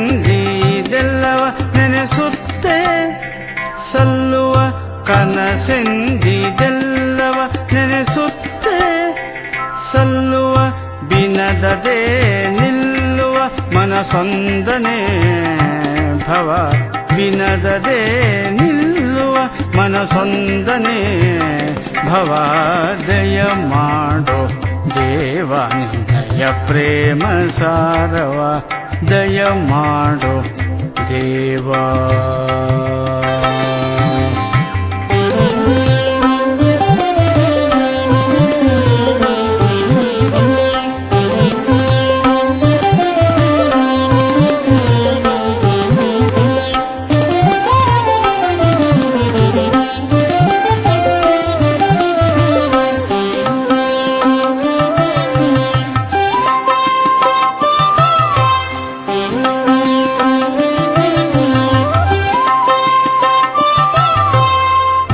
ಕನಸೆಂದಿದೆಲ್ಲವ ನೆನೆಸುತ್ತೆ ಸಲ್ಲುವ, ಕನಸೆಂದಿದೆಲ್ಲವ ನೆನೆಸುತ್ತೆ ಸಲ್ಲುವ, ಬಿನದದೆ ನಿಲ್ಲುವ ಮನಸೊಂದನೆ ಭವ, ಬಿನದದೆ ನಿಲ್ಲುವ ಮನಸೊಂದನೆ ಭವ. ದಯಮಾಡೋ ದೇವ ನಿನ್ನಯ ಪ್ರೇಮ ಸಾರವ, ದಯಮಾಡೋ ದೇವ.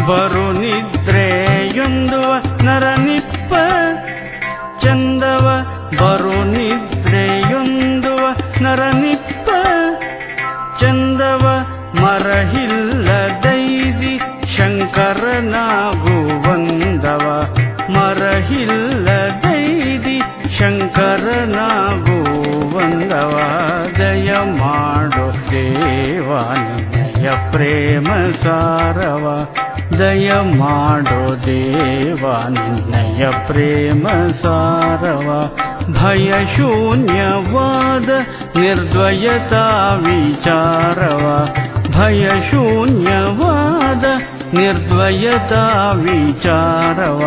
ಬರು ನಿದ್ರೆಯೊಂದುವ ನರನಿಪ್ಪ ಚಂದವ, ಬರು ನಿದ್ರೆಯೊಂದುವ ನರನಿಪ್ಪ ಚಂದವ, ಮರಹಿಲ್ಲದೈದಿ ಶಂಕರನಾಗುವಂದವ, ಮರಹಿಲ್ಲದೈದಿ ಶಂಕರನಾಗುವಂದವ. ದಯಮಾಡೋ ದೇವ ನಿನ್ನಯ ಪ್ರೇಮ ಸಾರವ, ದಯಮಾಡೋ ದೇವ ನಿನ್ನಯ ಪ್ರೇಮ ಸಾರವ, ಭಯ ಶೂನ್ಯವಾದ ನಿರ್ದ್ವಯತಾ ವಿಚಾರವ ಭಯ ಶೂನ್ಯವಾದ ನಿರ್ದ್ವಯತಾ ವಿಚಾರವ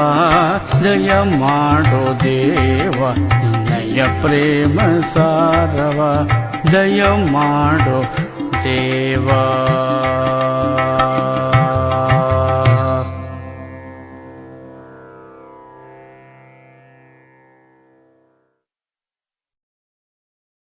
ದಯ ಮಾಡೋ ದೇವ ನಿನ್ನಯ ಪ್ರೇಮ ಸಾರವ ದಯ ಮಾಡೋ ದೇವಾ